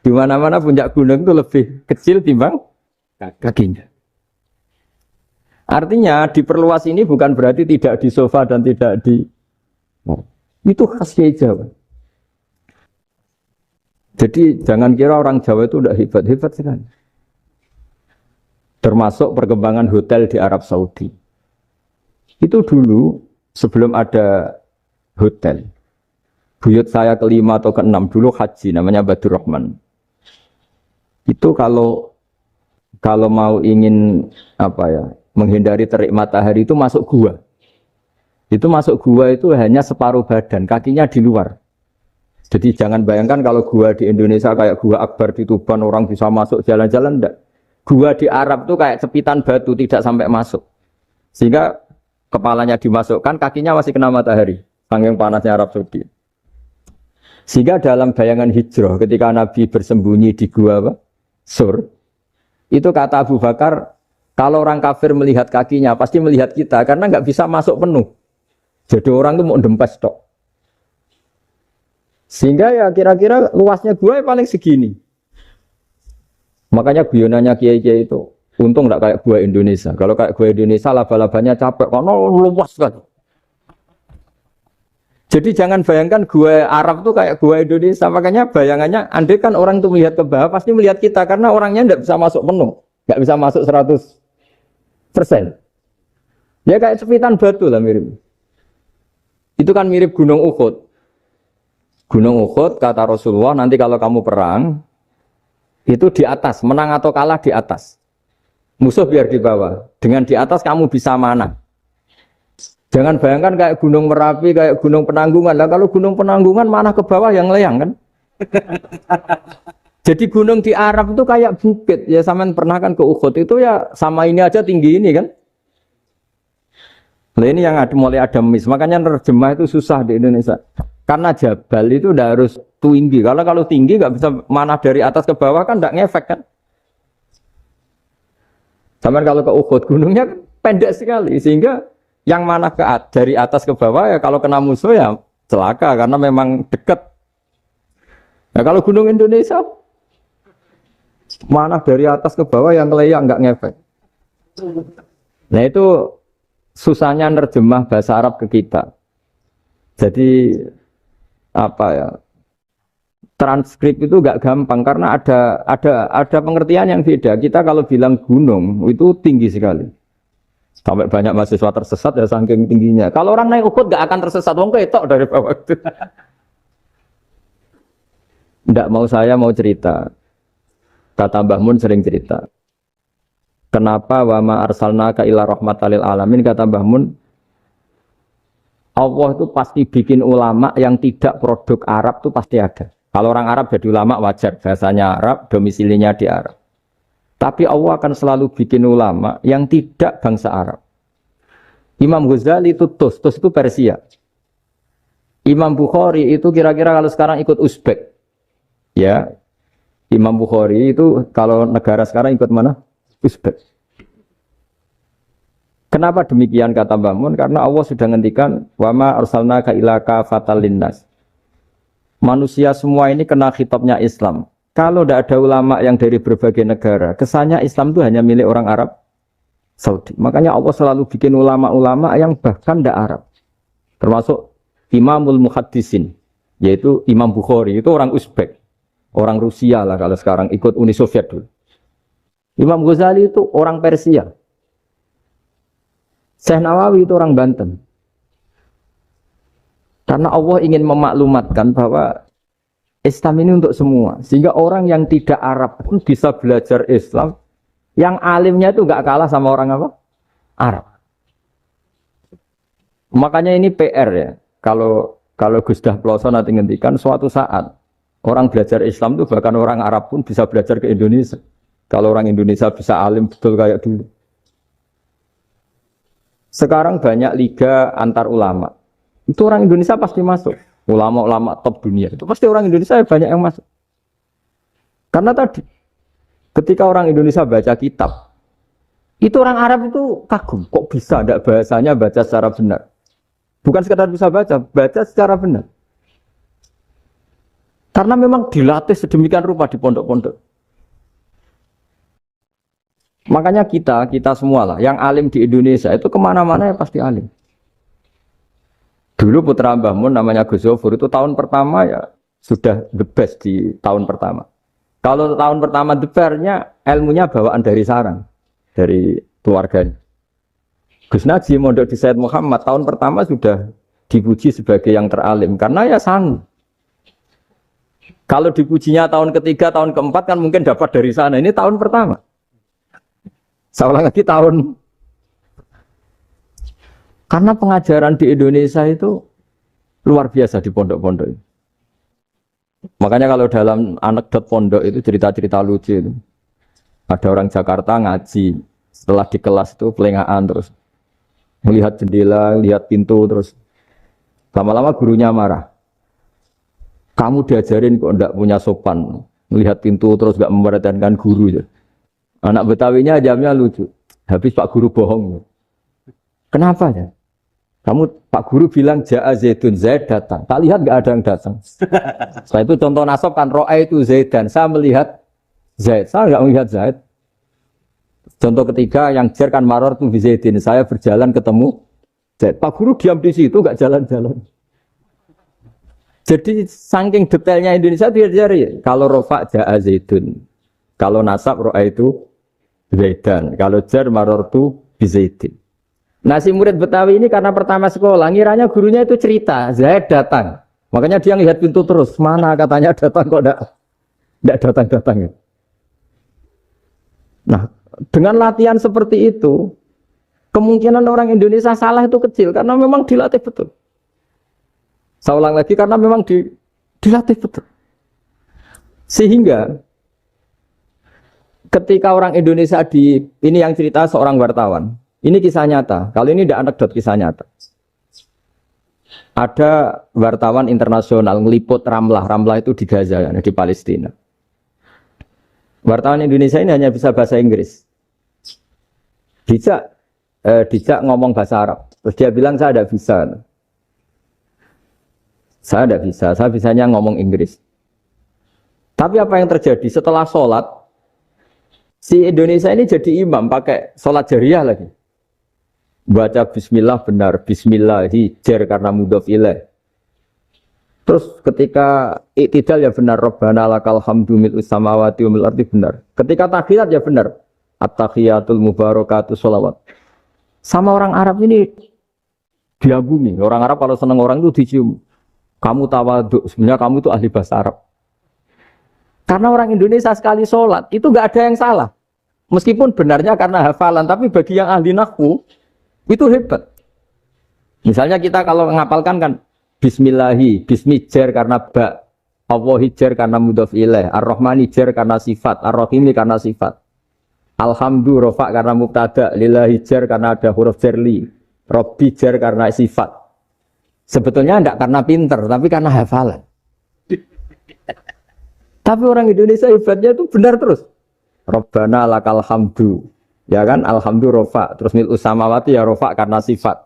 Di mana-mana puncak gunung itu lebih kecil timbang kakinya. Artinya diperluas ini bukan berarti tidak di sofa dan tidak di itu khas Kiai Jawa. Jadi jangan kira orang Jawa itu udah hebat-hebat sekali. Termasuk perkembangan hotel di Arab Saudi. Itu dulu sebelum ada hotel. Buyut saya kelima atau keenam dulu haji, namanya Badur Rahman. Itu kalau mau ingin apa ya, menghindari terik matahari itu masuk gua. Itu masuk gua itu hanya separuh badan, kakinya di luar. Jadi jangan bayangkan kalau gua di Indonesia kayak gua Akbar di Tuban orang bisa masuk jalan-jalan, enggak. Gua di Arab tuh kayak cepitan batu tidak sampai masuk. Sehingga kepalanya dimasukkan, kakinya masih kena matahari. Saking panasnya Arab Saudi. Sehingga dalam bayangan hijrah ketika Nabi bersembunyi di gua apa? Sur, itu kata Abu Bakar, kalau orang kafir melihat kakinya pasti melihat kita karena nggak bisa masuk penuh. Jadi orang tuh mau dempes tok. Sehingga ya kira-kira luasnya gua paling segini. Makanya guyonannya kiai-kiai itu untung nggak kayak gua Indonesia. Kalau kayak gua Indonesia laba-labanya capek karena luas kan. Jadi jangan bayangkan gua Arab tuh kayak gua Indonesia. Makanya bayangannya andai kan orang tuh melihat ke bawah pasti melihat kita karena orangnya nggak bisa masuk penuh, nggak bisa masuk 100%. Ya kayak cepitan batu lah mirip. Itu kan mirip Gunung Uhud. Gunung Uhud kata Rasulullah nanti kalau kamu perang itu di atas, menang atau kalah di atas. Musuh biar di bawah. Dengan di atas kamu bisa mana? Jangan bayangkan kayak Gunung Merapi, kayak Gunung Penanggungan. Lah kalau Gunung Penanggungan mana ke bawah yang layang kan? Jadi gunung di Arab itu kayak bukit. Ya sampean pernah kan ke Uhud itu ya sama ini aja tinggi ini kan? Nah ini yang mulai ada miss. Makanya nerjemah itu susah di Indonesia. Karena jabal itu udah harus tinggi. Kalau tinggi nggak bisa mana dari atas ke bawah kan nggak ngefek kan. Sama kalau ke Uhud gunungnya pendek sekali sehingga yang mana dari atas ke bawah ya kalau kena musuh ya celaka karena memang dekat. Nah kalau gunung Indonesia mana dari atas ke bawah yang layang nggak ngefek. Nah itu susahnya nerjemah bahasa Arab ke kita. Jadi apa ya? Transkrip itu gak gampang karena ada pengertian yang beda. Kita kalau bilang gunung itu tinggi sekali. Sampai banyak mahasiswa tersesat ya saking tingginya. Kalau orang naik Uhud gak akan tersesat wong ketok dari bawah itu. Ndak mau saya mau cerita. Kata Mbah Mun sering cerita. Kenapa wa ma arsalnaka illa rahmatal lil alamin kata Mbah Mun Allah itu pasti bikin ulama yang tidak produk Arab itu pasti ada. Kalau orang Arab jadi ulama wajar, bahasanya Arab, domisilinya di Arab. Tapi Allah akan selalu bikin ulama yang tidak bangsa Arab. Imam Ghazali itu Tus itu Persia. Imam Bukhari itu kira-kira kalau sekarang ikut Uzbek. Ya, Imam Bukhari itu kalau negara sekarang ikut mana? Uzbek. Kenapa demikian kata Mbah Mun? Karena Allah sudah ngendikan wama arsalnaka illa kafatan linnas. Manusia semua ini kena khitabnya Islam. Kalau tidak ada ulama yang dari berbagai negara, kesannya Islam itu hanya milik orang Arab Saudi. Makanya Allah selalu bikin ulama-ulama yang bahkan tidak Arab. Termasuk Imamul Muhaddisin, yaitu Imam Bukhari, itu orang Uzbek. Orang Rusia lah kalau sekarang ikut Uni Soviet dulu. Imam Ghazali itu orang Persia. Syekh Nawawi itu orang Banten. Karena Allah ingin memaklumatkan bahwa Islam ini untuk semua. Sehingga orang yang tidak Arab pun bisa belajar Islam. Yang alimnya itu nggak kalah sama orang apa? Arab. Makanya ini PR ya. Kalau Gus Dah Ploso nanti ngendikan suatu saat orang belajar Islam itu bahkan orang Arab pun bisa belajar ke Indonesia. Kalau orang Indonesia bisa alim betul kayak dulu. Sekarang banyak liga antar ulama. Itu orang Indonesia pasti masuk. Ulama-ulama top dunia. Itu pasti orang Indonesia banyak yang masuk. Karena tadi, ketika orang Indonesia baca kitab, itu orang Arab itu kagum. Kok bisa ada bahasanya baca secara benar? Bukan sekadar bisa baca secara benar. Karena memang dilatih sedemikian rupa di pondok-pondok. Makanya kita semua lah, yang alim di Indonesia itu kemana-mana ya pasti alim. Dulu putra Mbah Mun namanya Gus Zofur itu tahun pertama ya sudah the best di tahun pertama. Kalau tahun pertama the best-nya ilmunya bawaan dari sarang, dari keluarganya. Gus Najib mondok di Said Muhammad tahun pertama sudah dipuji sebagai yang teralim karena ya sanggup. Kalau dipujinya tahun ketiga, tahun keempat kan mungkin dapat dari sana. Ini tahun pertama. Seolah lagi tahun. Karena pengajaran di Indonesia itu luar biasa di pondok-pondok. Makanya kalau dalam anekdot pondok itu cerita-cerita lucu itu. Ada orang Jakarta ngaji, setelah di kelas itu pelengahan terus. Melihat jendela, lihat pintu terus. Lama-lama gurunya marah. Kamu diajarin kok enggak punya sopan. Melihat pintu terus enggak memperhatikan guru. Anak Betawinya jamnya lucu. Habis Pak Guru bohong. Kenapa ya? Kamu Pak Guru bilang Ja'a Zaidun, Zaid datang. Tak lihat enggak ada yang datang. Setelah itu contoh nasab kan ro'a itu Zaidan. Saya melihat Zaid, saya enggak melihat Zaid. Contoh ketiga yang jer kan maror tuh Zaidin. Saya berjalan ketemu Zaid. Pak Guru diam di situ enggak jalan-jalan. Jadi saking detailnya Indonesia dia cari. Kalau rofa Ja'a Zaidun. Kalau nasab ro'a itu Zaidan. Kalau jer maror tuh Zaidin. Nah si murid Betawi ini karena pertama sekolah, ngiranya gurunya itu cerita, Zaid datang. Makanya dia ngelihat pintu terus, mana katanya datang kok enggak datang-datang. Nah dengan latihan seperti itu, kemungkinan orang Indonesia salah itu kecil, karena memang dilatih betul. Saya ulang lagi, karena memang dilatih betul. Sehingga ketika orang Indonesia ini yang cerita seorang wartawan, ini kisah nyata. Kali ini tidak anekdot, kisah nyata. Ada wartawan internasional ngeliput Ramlah. Ramlah itu di Gaza, di Palestina. Wartawan Indonesia ini hanya bisa bahasa Inggris. Dijak ngomong bahasa Arab. Terus dia bilang saya tidak bisa. Saya tidak bisa. Saya bisanya ngomong Inggris. Tapi apa yang terjadi setelah sholat? Si Indonesia ini jadi imam pakai sholat jariah lagi. Baca bismillah benar, bismillahi jer karena mudhof ilaih. Terus ketika iktidal ya benar, Rabbana lakal hamdu mil'u samawati wa mil'ul ardi benar. Ketika tahiyat ya benar, at-tahiyatul mubarakatuh sholawat. Sama orang Arab ini diagumi. Orang Arab kalau senang orang itu dicium. Kamu tawaduk, sebenarnya kamu itu ahli bahasa Arab. Karena orang Indonesia sekali sholat itu nggak ada yang salah. Meskipun benarnya karena hafalan, tapi bagi yang ahli nahwu itu hebat. Misalnya kita kalau menghafalkan kan bismillahi, bismi jer karena ba, Allahi jer karena mudhof ilaih, ar-rahmani jer karena sifat, ar-rahimi karena sifat. Alhamdu rofa karena mubtada, lillahi jer karena ada huruf jerli, robbi jer karena sifat. Sebetulnya tidak karena pinter, tapi karena hafalan. Tapi orang Indonesia hebatnya itu benar terus. Rabbana lakal hamdu. Ya kan, alhamdu rofa, terus mil'us samawati ya rofa karena sifat.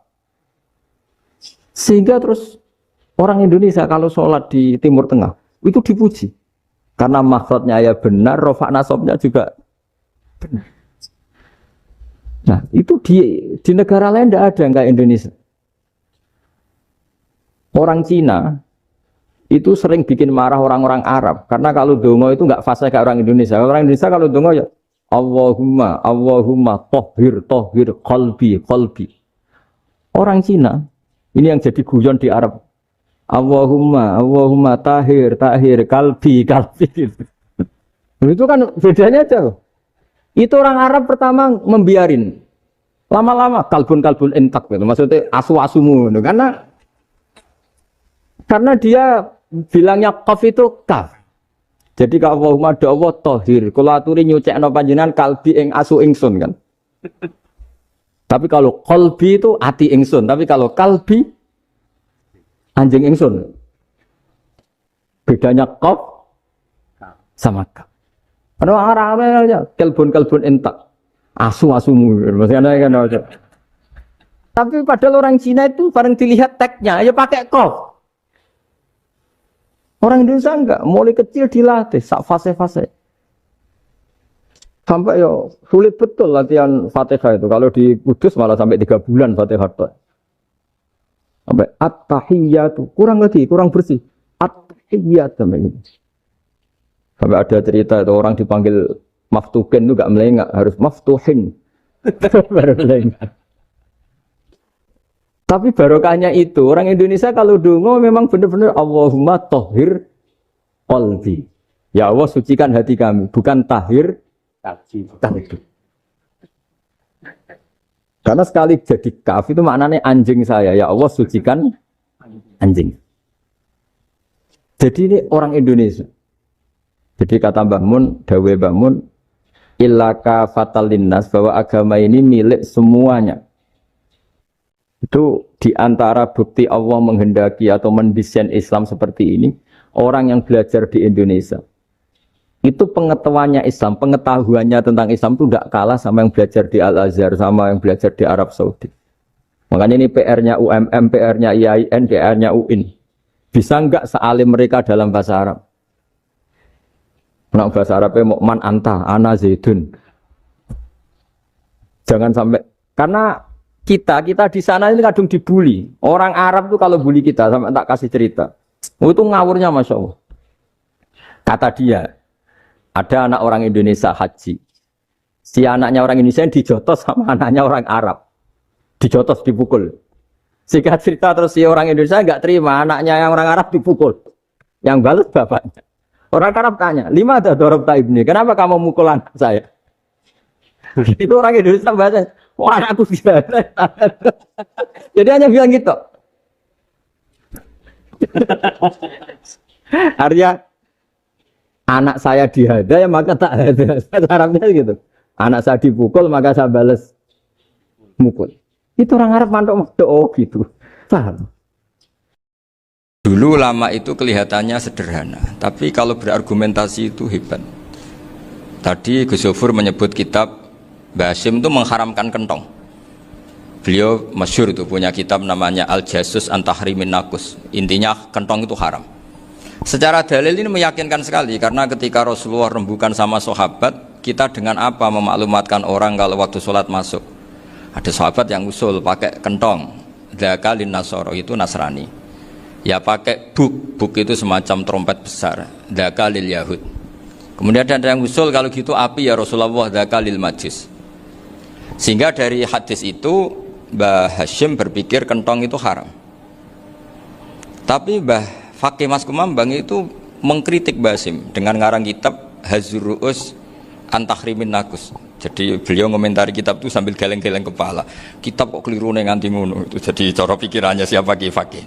Sehingga terus orang Indonesia kalau sholat di Timur Tengah itu dipuji. Karena makhrajnya ya benar, rofa nasabnya juga benar. Nah itu di negara lain tidak ada yang kayak Indonesia. Orang Cina itu sering bikin marah orang-orang Arab. Karena kalau dongo itu nggak fasih kayak orang Indonesia. Orang Indonesia kalau dongo ya Allahumma tohir qalbi. Orang Cina ini yang jadi guyon di Arab. Allahumma tahir qalbi. Itu kan bedanya aja. Itu orang Arab pertama membiarin. Lama-lama kalbun entak gitu. Maksudnya asu-asumu gitu. Karena dia bilangnya qaf itu kaf. Jadi kalau Allahumma Allah tohir, kalau aturi nyucekno panjenengan kalbi ing asu ingsun kan. Tapi kalau qalbi itu ati ingsun, tapi kalau kalbi anjing ingsun. Bedanya qaf sama kaf. Ada arah-arahnya kalbun entak. Asu-asumu maksudnya kan. Tapi padahal orang Cina itu bareng dilihat tagnya ya pakai qaf. Orang Indonesia enggak, mulai kecil dilatih, sak fase-fase. Sampai yo sulit betul latihan Fatihah itu. Kalau di Kudus malah sampai 3 bulan Fatihah. Sampai at-tahiyyatu, kurang bersih. At-tahiyyatu sampai ada cerita itu orang dipanggil maftuhin itu enggak melengak, harus maftuhin. Baru melengak. Tapi barokahnya itu, orang Indonesia kalau dongo memang benar-benar Allahumma tohir qalbi. Ya Allah sucikan hati kami, bukan tahir qalbi. Karena sekali jadi kaf itu maknanya anjing saya. Ya Allah sucikan anjing. Jadi ini orang Indonesia. Jadi kata Mbah Mun, dawe Mbah Mun, illaka fatal linnas, bahwa agama ini milik semuanya. Itu diantara bukti Allah menghendaki atau mendesain Islam seperti ini, orang yang belajar di Indonesia. Itu pengetahuannya Islam, pengetahuannya tentang Islam itu tidak kalah sama yang belajar di Al-Azhar, sama yang belajar di Arab Saudi. Makanya ini PR-nya UMM, PR-nya IAIN, PR-nya UIN. Bisa enggak sealim mereka dalam bahasa Arab? Nah, bahasa Arabnya mau man anta, ana zaidun. Jangan sampai, karena kita di sana ini kadang dibully. Orang Arab tuh kalau bully kita, sampai tak kasih cerita. Itu ngawurnya Masya Allah. Kata dia, ada anak orang Indonesia haji. Si anaknya orang Indonesia yang dijotos sama anaknya orang Arab. Dijotos, dipukul. Singkat cerita terus si orang Indonesia enggak terima, anaknya yang orang Arab dipukul. Yang balas bapaknya. Orang Arab tanya, lima ada dorobta ibni, kenapa kamu mukul anak saya? Itu orang Indonesia bahasa, wah anakku gila. Jadi hanya bilang gitu. Artinya, anak saya dihada ya maka tak ada. Arabnya gitu. Anak saya dipukul maka saya balas mukul. Itu orang Arab mantuk-mantuk, oh gitu. Paham? Dulu ulama itu kelihatannya sederhana, tapi kalau berargumentasi itu hebat. Tadi Gus Zofur menyebut kitab Mbah Hasyim itu mengharamkan kentong. Beliau masyhur itu punya kitab namanya Al-Jasus an Tahrimin Nakus. Intinya kentong itu haram. Secara dalil ini meyakinkan sekali, karena ketika Rasulullah rembukan sama sahabat, kita dengan apa memaklumatkan orang kalau waktu sholat masuk? Ada sahabat yang usul pakai kentong. Dzakalin Nasoro, itu Nasrani. Ya pakai buk itu semacam trompet besar. Dzakalil Yahud. Kemudian ada yang usul kalau gitu api ya Rasulullah, dzakalil Majus. Sehingga dari hadis itu Mbah Hasyim berpikir kentong itu haram. Tapi Mbah Fakih Mas Kumambang itu mengkritik Mbah Hasyim dengan ngarang kitab Hazruus Antahrimin Nakus. Jadi beliau komentari kitab itu sambil geleng-geleng kepala. Kitab kok keliru nganti ngono. Itu jadi cara pikirannya siapa Ki Fakih.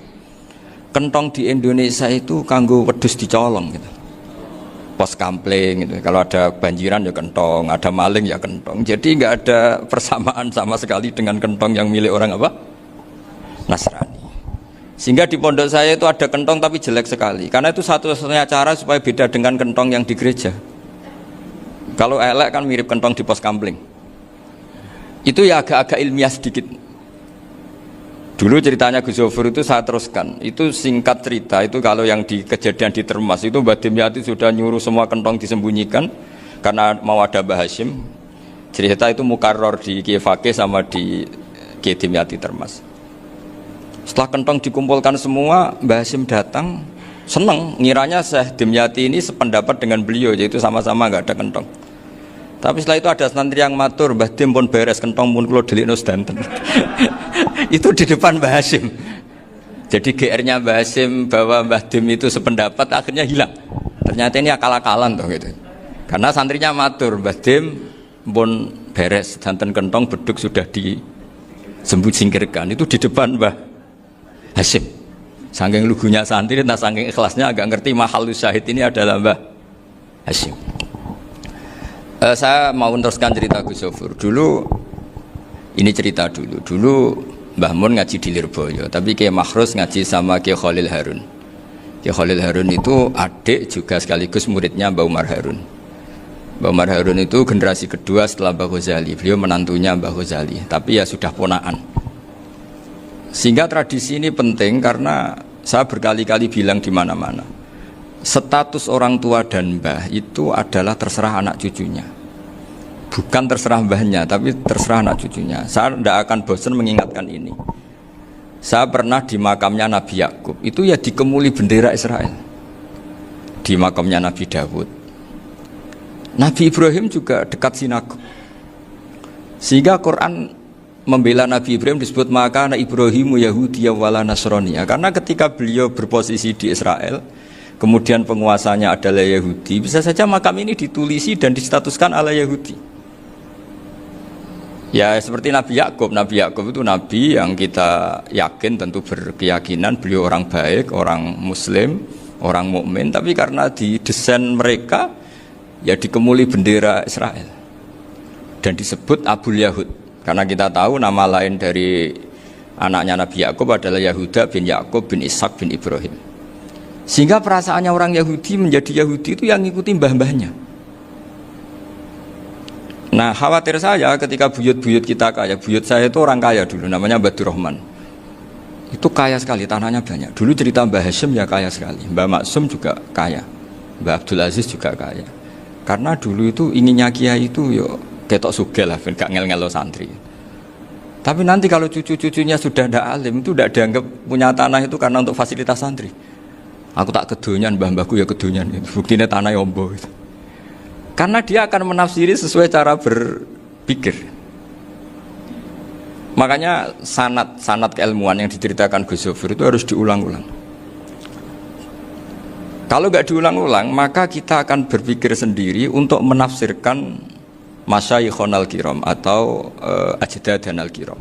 Kentong di Indonesia itu kanggo wedhus dicolong gitu. Pos kampling gitu. Kalau ada banjiran ya kentong, ada maling ya kentong. Jadi nggak ada persamaan sama sekali dengan kentong yang milik orang apa? Nasrani. Sehingga di pondok saya itu ada kentong tapi jelek sekali. Karena itu satu-satunya cara supaya beda dengan kentong yang di gereja. Kalau elek kan mirip kentong di pos kampling. Itu ya agak-agak ilmiah sedikit. Dulu ceritanya Gus Zofur itu saya teruskan. Itu singkat cerita, itu kalau yang di kejadian di Termas itu Mbah Dimyati sudah nyuruh semua kentong disembunyikan karena mau ada Mbah Hasyim. Cerita itu mukarrar di Kiai Fakih sama di Kiai Dimyati Termas. Setelah kentong dikumpulkan semua, Mbah Hasyim datang, senang, ngiranya Syekh Dimyati ini sependapat dengan beliau, yaitu sama-sama nggak ada kentong. Tapi setelah itu ada santri yang matur, Mbah Dim pun beres kentong pun kula delikno sedanten. Itu di depan Mbah Hasyim. Jadi GR-nya Mbah Hasyim bahwa Mbah Dim itu sependapat akhirnya hilang. Ternyata ini akal-akalan toh gitu. Karena santrinya matur, Mbah Dim pun beres sedanten kentong beduk sudah disembut singkirkan. Itu di depan Mbah Hasyim. Saking lugunya santri, nah saking ikhlasnya agak ngerti mahalus syahid ini adalah Mbah Hasyim. Saya mau meneruskan cerita Gus Zofur. Dulu, ini cerita dulu. Dulu Mbah Mun ngaji di Lirboyo, tapi Kiai Makhrus ngaji sama Kiai Khalil Harun. Kiai Khalil Harun itu adik juga sekaligus muridnya Mbah Umar Harun. Mbah Umar Harun itu generasi kedua setelah Mbah Ghazali. Beliau menantunya Mbah Ghazali, tapi ya sudah ponaan. Sehingga tradisi ini penting karena saya berkali-kali bilang di mana-mana. Status orang tua dan mbah itu adalah terserah anak cucunya. Bukan terserah mbahnya, tapi terserah anak cucunya. Saya tidak akan bosan mengingatkan ini. Saya pernah di makamnya Nabi Yakub, itu ya dikemuli bendera Israel. Di makamnya Nabi Dawud. Nabi Ibrahim juga dekat sinagog. Sehingga Quran membela Nabi Ibrahim disebut maka anak Ibrahimu Yahudiyya wala Nasraniyya. Karena ketika beliau berposisi di Israel, kemudian penguasanya adalah Yahudi, bisa saja makam ini ditulisi dan distatuskan ala Yahudi. Ya seperti Nabi Yakub. Nabi Yakub itu nabi yang kita yakin tentu berkeyakinan beliau orang baik, orang muslim, orang mukmin, tapi karena di desain mereka ya dikemuli bendera Israel dan disebut Abul Yahud, karena kita tahu nama lain dari anaknya Nabi Yakub adalah Yahuda bin Yakub bin Ishak bin Ibrahim. Sehingga perasaannya orang Yahudi menjadi Yahudi itu yang ngikuti mbah-mbahnya. Nah, khawatir saya ketika buyut-buyut kita kaya. Buyut saya itu orang kaya dulu, namanya Badur Rahman. Itu kaya sekali, tanahnya banyak. Dulu cerita Mbah Hashim ya kaya sekali. Mbah Maksum juga kaya. Mbah Abdul Aziz juga kaya. Karena dulu itu inginnya kiai itu yo ketok sugih lah, gak ngel-ngelo santri. Tapi nanti kalau cucu-cucunya sudah ndak alim, itu ndak dianggap punya tanah itu karena untuk fasilitas santri. Aku tak kedonyan, mbah-mbahku ya kedonyan. Buktinya tanah yombo itu. Karena dia akan menafsiri sesuai cara berpikir. Makanya sanad keilmuan yang diceritakan Gus Zofir itu harus diulang-ulang. Kalau nggak diulang-ulang, maka kita akan berpikir sendiri untuk menafsirkan masyayikhon al-kiram atau ajdadan al-kiram.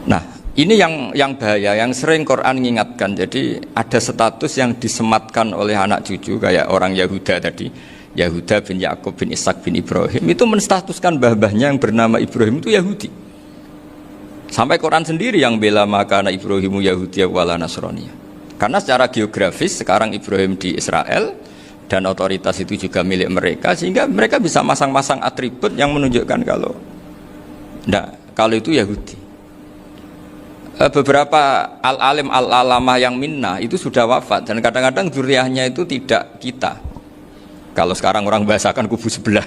Nah, ini yang bahaya, yang sering Quran mengingatkan. Jadi ada status yang disematkan oleh anak cucu kayak orang Yahuda tadi, Yahuda bin Yakub bin Ishak bin Ibrahim, itu menstatuskan mbah-mbahnya yang bernama Ibrahim itu Yahudi. Sampai Quran sendiri yang bela maka anak Ibrahimu Yahudi wala Nasrani. Karena secara geografis sekarang Ibrahim di Israel dan otoritas itu juga milik mereka, sehingga mereka bisa masang-masang atribut yang menunjukkan kalau itu Yahudi. Beberapa al-alim al-alamah yang minnah itu sudah wafat dan kadang-kadang zuriyahnya itu tidak kita. Kalau sekarang orang bahasakan kubu sebelah.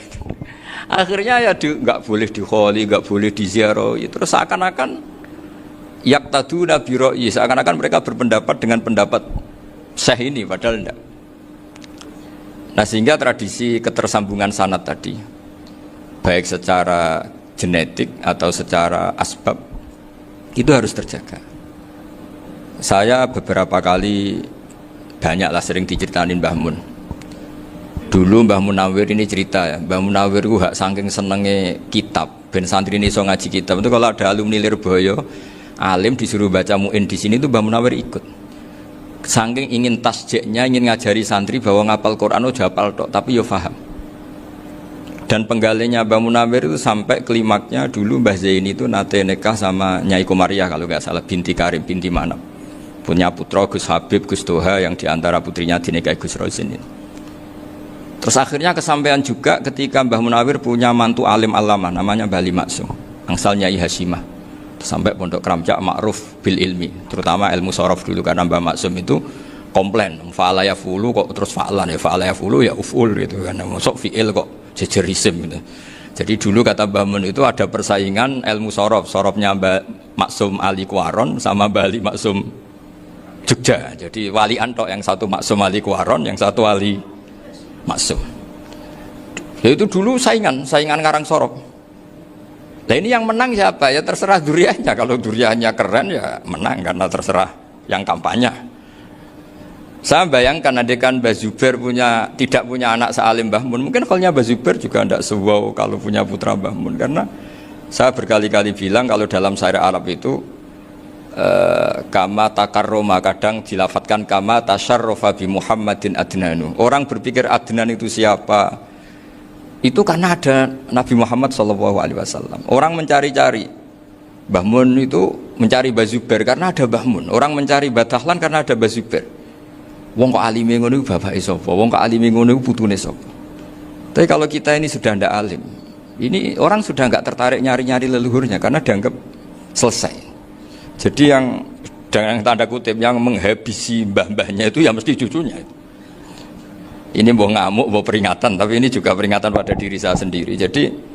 Akhirnya ya nggak boleh dikholi, nggak boleh diziarah. Terus seakan-akan yaktaduna bi ra'yi, seakan-akan mereka berpendapat dengan pendapat syekh ini, padahal enggak. Nah, sehingga tradisi ketersambungan sanad tadi, baik secara genetik atau secara asbab, itu harus terjaga. Saya beberapa kali banyaklah sering diceritain Mbah Mun. Dulu Mbah Munawir ini cerita ya, Mbah Munawir itu hak saking senenge kitab, ben santri ini so ngaji kitab. Itu kalau ada alumni Lirboyo, alim disuruh baca muin di sini itu Mbah Munawir ikut. Saking ingin tasjeknya, ingin ngajari santri bahwa ngapal Quran itu hafal tok, tapi yo paham. Dan penggalinya Mbah Munawir itu sampai klimaknya dulu Mbah Zaini itu nate nikah sama Nyai Komariah kalau nggak salah, binti Karim, binti Manap. Punya putra Gus Habib, Gus Toha yang diantara putrinya dinikahi Gus Rozin ini. Terus akhirnya kesampaian juga ketika Mbah Munawir punya mantu alim alama namanya Mbah Ali Maksum, angsal Nyai Hasyimah. Sampai pondok Kramjak makruf bil ilmi, terutama ilmu sorof dulu karena Mbah Maksum itu komplain, fa'ala ya fulu kok terus fa'lan ya fa'ala ya fulu ya uf'ul gitu kan, masuk fi'il kok jejer isim gitu. Jadi dulu kata Mbah Mun itu ada persaingan ilmu sorofnya Mbah Maksum Ali Kuaron sama Mbah Ali Maksum Jogja. Jadi wali antok, yang satu Maksum Ali Kuaron, yang satu Ali Maksum. Ya itu dulu saingan ngarang sorof. Nah ini yang menang siapa? Ya terserah duriannya. Kalau duriannya keren ya menang karena terserah yang kampanye. Saya bayangkan adekan Mbah Zubair tidak punya anak sealim Mbah Mun, mungkin kalau Mbah Zubair juga tidak sewow kalau punya putra Mbah Mun, karena saya berkali-kali bilang kalau dalam syair Arab itu kama takarroma, kadang dilafatkan kama tasyarrofa bi Muhammadin adnanu. Orang berpikir Adnan itu siapa? Itu karena ada Nabi Muhammad SAW. Orang mencari-cari Mbah Mun itu mencari Mbah Zubair karena ada Mbah Mun. Orang mencari Mbah Dahlan karena ada Mbah Zubair. Wong kok alime ngono iku bapake sapa? Wong kok alime ngono iku putune sapa? Tapi kalau kita ini sudah ndak alim, ini orang sudah nggak tertarik nyari-nyari leluhurnya karena dianggap selesai. Jadi yang dengan tanda kutip yang menghabisi mbah-mbahnya itu ya mesti cucunya. Ini mau ngamuk, mau peringatan, tapi ini juga peringatan pada diri saya sendiri. Jadi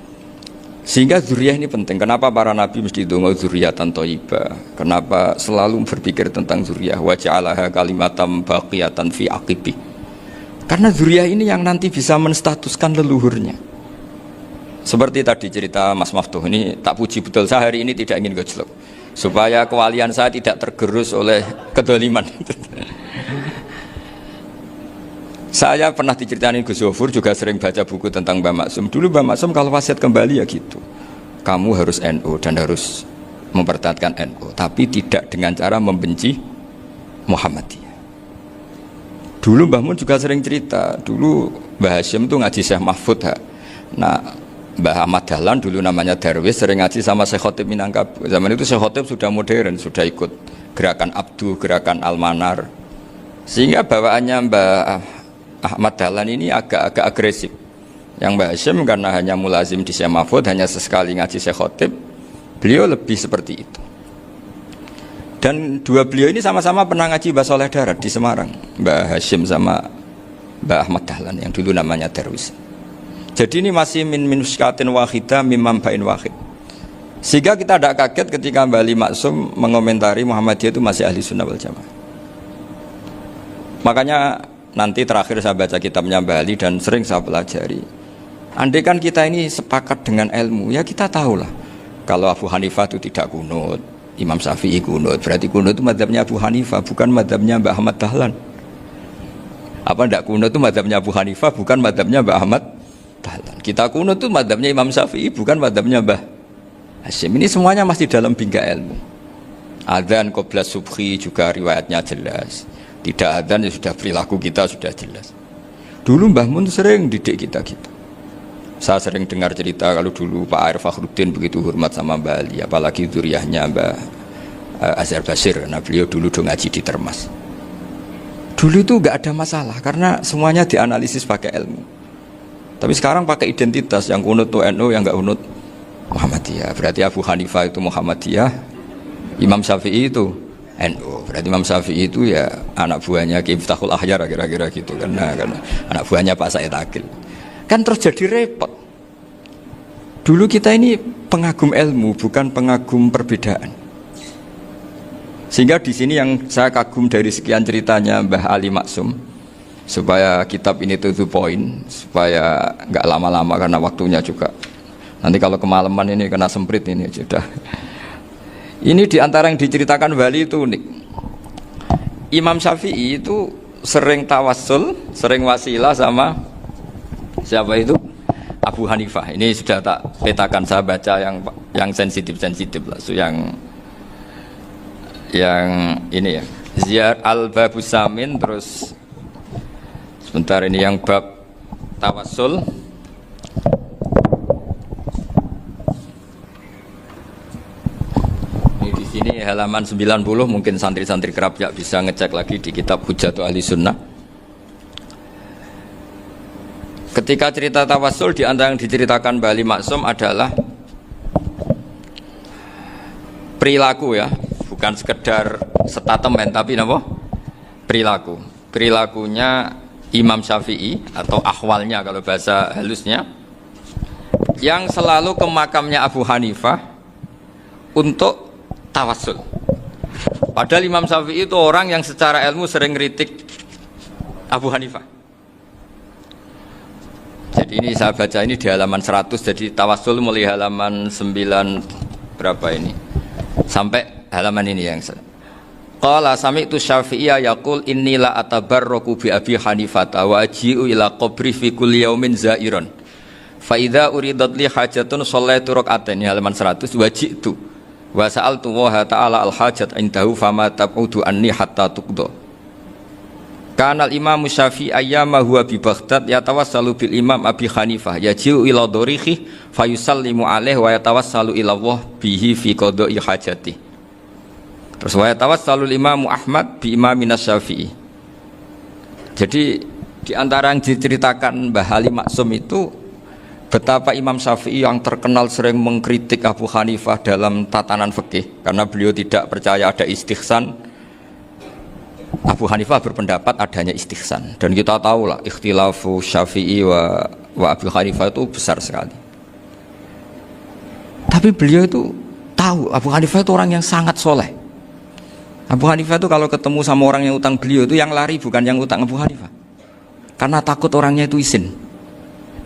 sehingga zuriyah ini penting. Kenapa para nabi mesti donga zuriyatan thayyibah? Kenapa selalu berpikir tentang zuriyah? Wa ja'alaha kalimatam baqiyatan fi aqibi. Karena zuriyah ini yang nanti bisa menstatuskan leluhurnya. Seperti tadi cerita Mas Maftuh, ini tak puji betul, saya hari ini tidak ingin gojlok supaya kewalian saya tidak tergerus oleh kedoliman. Saya pernah diceritain Gus Zofur, juga sering baca buku tentang Mbah Maksum. Dulu Mbah Maksum kalau wasiat kembali ya gitu, kamu harus NU dan harus mempertahankan NU, tapi tidak dengan cara membenci Muhammadiyah. Dulu Mbah Mun juga sering cerita, dulu Mbah Hasyim tuh ngaji Syekh Mahfud. Nah, Mbah Ahmad Dahlan dulu namanya Darwis sering ngaji sama Syekh Khotib Minangkabau. Zaman itu Syekh Khotib sudah modern, sudah ikut gerakan Abdu, gerakan Al-Manar. Sehingga bawaannya Mbah Ahmad Dahlan ini agak-agak agresif. Yang Mbah Hasyim karena hanya mulazim di Syekh Mahfud, hanya sesekali ngaji Syekh Khotib, beliau lebih seperti itu. Dan dua beliau ini sama-sama pernah ngaji Mbah Soleh Darat di Semarang, Mbah Hasyim sama Mbah Ahmad Dahlan yang dulu namanya Darwis. Jadi ini masih min muskatin wahidah mimam bain wahid. Sehingga kita tidak kaget ketika Mbah Ali Maksum mengomentari Muhammadiyah itu masih ahli sunnah wal jamaah. Makanya nanti terakhir saya baca kitabnya Mbah Ali dan sering saya pelajari. Andai kan kita ini sepakat dengan ilmu, ya kita tahulah kalau Abu Hanifah itu tidak kunut, Imam Syafi'i kunut, berarti kunut itu mazhabnya Abu Hanifah, bukan mazhabnya Mbah Ahmad Dahlan. Apa tidak kunut itu mazhabnya Abu Hanifah, bukan mazhabnya Mbah Ahmad Dahlan. Kita kunut itu mazhabnya Imam Syafi'i, bukan mazhabnya Mbah Hasyim. Ini semuanya masih dalam bingkai ilmu. Adzan qabla subhi juga riwayatnya jelas. Tidak adzan ya sudah perilaku kita sudah jelas. Dulu Mbah Mun sering didik kita gitu. Saya sering dengar cerita kalau dulu Pak Arif Fakhruddin begitu hormat sama Mbah Ali, apalagi dzuriyahnya Mbah Azhar Basir, karena beliau dulu ngaji di Termas. Dulu itu nggak ada masalah karena semuanya dianalisis pakai ilmu. Tapi sekarang pakai identitas, yang kunut tuh NU, yang nggak kunut Muhammadiyah. Berarti Abu Hanifah itu Muhammadiyah, Imam Syafi'i itu NU. Berarti Imam Syafi'i itu ya anak buahnya Ki Miftahul Ahyar kira-kira gitu, karena anak buahnya Pak Said Akil. Kan terus jadi repot. Dulu kita ini pengagum ilmu, bukan pengagum perbedaan. Sehingga di sini yang saya kagum dari sekian ceritanya Mbah Ali Maksum, supaya kitab ini to the point, supaya nggak lama-lama karena waktunya juga. Nanti kalau kemalaman ini kena semprit ini sudah. Ini diantara yang diceritakan Bali itu unik. Imam Syafi'i itu sering tawassul, sering wasilah sama siapa itu? Abu Hanifah. Ini sudah tak petakan, saya baca yang sensitif lah, so yang ini ya. Ziyar al-Babus Samin, terus sebentar ini yang bab tawassul. Ini di sini halaman 90, mungkin santri-santri kerap ya bisa ngecek lagi di kitab Hujatul Ahli Sunnah. Ketika cerita tawassul, di antara yang diceritakan Mbah Ali Maksum adalah perilaku ya, bukan sekedar statement tapi apa? Perilaku. Perilakunya Imam Syafi'i atau ahwalnya kalau bahasa halusnya, yang selalu ke makamnya Abu Hanifah untuk tawassul. Padahal Imam Syafi'i itu orang yang secara ilmu sering kritik Abu Hanifah. Jadi ini saya baca ini di halaman 100, jadi tawassul mulai halaman 9 berapa ini sampai halaman ini yang qala sami'tu Syafi'iyya yaqul inni la atabarraku bi Abi Hanifah wa aji'u ila qabri fi kulli yaumin za'iran fa idza uridat li hajatun shallaitu rak'atain, halaman 100, waji'tu wa sa'altu wa ta'ala al hajat indahu fama tab'udu anni hatta tuqda. Kanal Imam Syafi'i ayyama huwa bi Baghdad yatawassalu bil Imam Abi Hanifah yaji'u ila dorihi fayusallimu alaihi wa yatawassalu ila Allah bihi fi qada'i hajati. Terus wa yatawassalu Imam Ahmad bi Imamina Syafi'i. Jadi di antara yang diceritakan Mbah Ali Maksum itu betapa Imam Syafi'i yang terkenal sering mengkritik Abu Hanifah dalam tatanan fikih karena beliau tidak percaya ada istihsan. Abu Hanifah berpendapat adanya istihsan, dan kita tahu lah ikhtilafu Syafi'i wa Abu Hanifah itu besar sekali. Tapi beliau itu tahu Abu Hanifah itu orang yang sangat soleh. Abu Hanifah itu kalau ketemu sama orang yang utang beliau itu yang lari bukan yang utang Abu Hanifah, karena takut orangnya itu izin.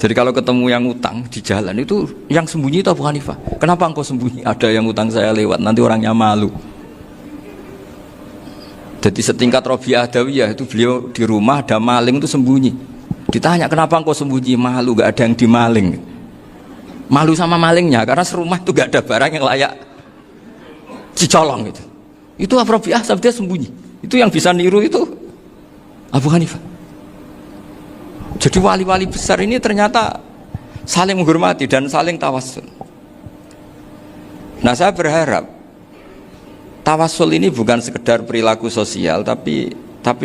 Jadi kalau ketemu yang utang di jalan itu yang sembunyi itu Abu Hanifah. Kenapa engkau sembunyi? Ada yang utang saya lewat, nanti orangnya malu. Jadi setingkat Robi'ah Adawiyah itu beliau di rumah ada maling itu sembunyi. Ditanya kenapa engkau sembunyi? Malu, gak ada yang dimaling. Malu sama malingnya karena serumah itu gak ada barang yang layak dicolong gitu. Itu Robi'ah sabda sembunyi. Itu yang bisa niru itu Abu Hanifah. Jadi wali-wali besar ini ternyata saling menghormati dan saling tawassul. Nah, saya berharap tawassul ini bukan sekedar perilaku sosial, tapi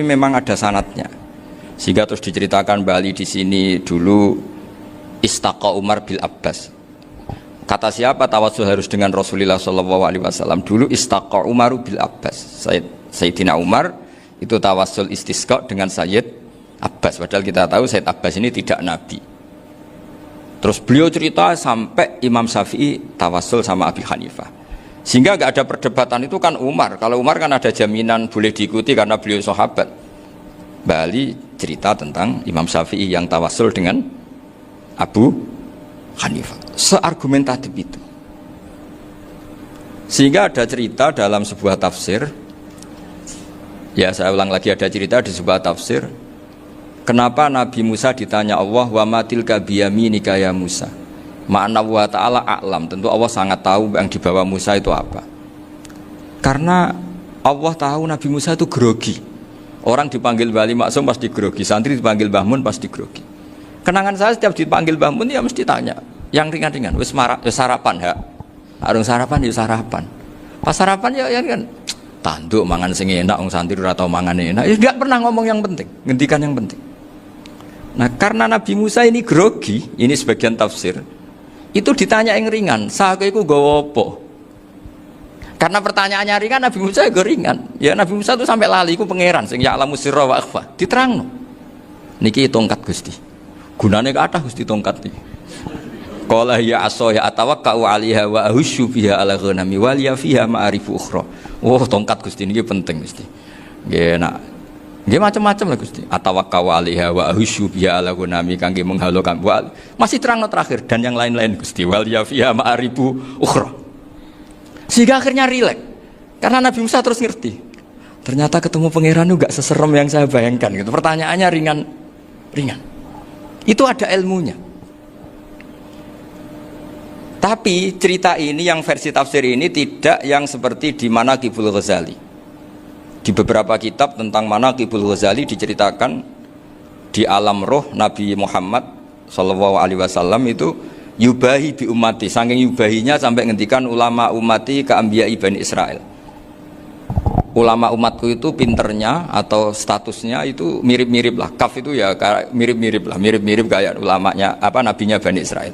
memang ada sanadnya. Sehingga terus diceritakan Bali di sini dulu istaqa Umar bil Abbas. Kata siapa tawassul harus dengan Rasulullah SAW? Dulu istaqa Umar bil Abbas. Sayyidina Umar itu tawassul istisqa dengan Sayyid Abbas. Padahal kita tahu Sayyid Abbas ini tidak nabi. Terus beliau cerita sampai Imam Syafi'i tawassul sama Abi Hanifah. Sehingga nggak ada perdebatan itu kan Umar. Kalau Umar kan ada jaminan boleh diikuti karena beliau sahabat. Bali cerita tentang Imam Syafi'i yang tawassul dengan Abu Hanifah. Seargumentatif itu. Sehingga ada cerita dalam sebuah tafsir. Ya, saya ulang lagi, ada cerita di sebuah tafsir. Kenapa Nabi Musa ditanya Allah, wa matilka biyaminika ya Musa? Ma'ana wa ta'ala a'lam. Tentu Allah sangat tahu yang dibawa Musa itu apa. Karena Allah tahu Nabi Musa itu grogi. Orang dipanggil Wali Maksum pasti grogi, santri dipanggil Bahmun pasti grogi. Kenangan saya setiap dipanggil Bahmun ya mesti tanya yang ringan-ringan, wis sarapan ha. Arung sarapan ya sarapan. Pas sarapan ya kan tanduk mangan sing enak wong santri ora tau mangan enak. Ya enggak pernah ngomong yang penting, ngendikan yang penting. Nah, karena Nabi Musa ini grogi, ini sebagian tafsir. Itu ditanya yang ringan, "Sakowe iku nggawa apa?" Karena pertanyaannya ringan, Nabi Musa juga ringan. Ya Nabi Musa itu sampai lali iku pangeran sing ya'lamu sirra wa akhfa. Diterangno. Niki tongkat Gusti. Gunane kathah Gusti tongkat iki. Qala ya asaya atawakkau 'alaiha wa ahusyu biha 'ala ghanami wal ya fiha ma'arifu ukhra. Oh, tongkat Gusti niki penting Gusti. Nggih nak. Nggih macam-macam lah Gusti. Atawakkau 'alaiha wa ahusyu biha 'ala ghanami kangge menghalokan. Masih terangno terakhir dan yang lain-lain Gusti. Wal ya fiha ma'arifu ukhra. Sehingga akhirnya rileks. Karena Nabi Musa terus ngerti. Ternyata ketemu pangeran itu gak seserem yang saya bayangkan gitu. Pertanyaannya ringan. Itu ada ilmunya. Tapi cerita ini yang versi tafsir ini tidak yang seperti di Manaqibul Ghazali. Di beberapa kitab tentang Manaqibul Ghazali diceritakan di alam roh Nabi Muhammad SAW itu yubahi bi ummati, saking yubahinya sampai ngendikan ulama ummati ka anbiya'i Bani Israel. Ulama umatku itu pinternya atau statusnya itu mirip-mirip lah. Kaf itu ya mirip-mirip kayak ulamanya nabinya Bani Israel.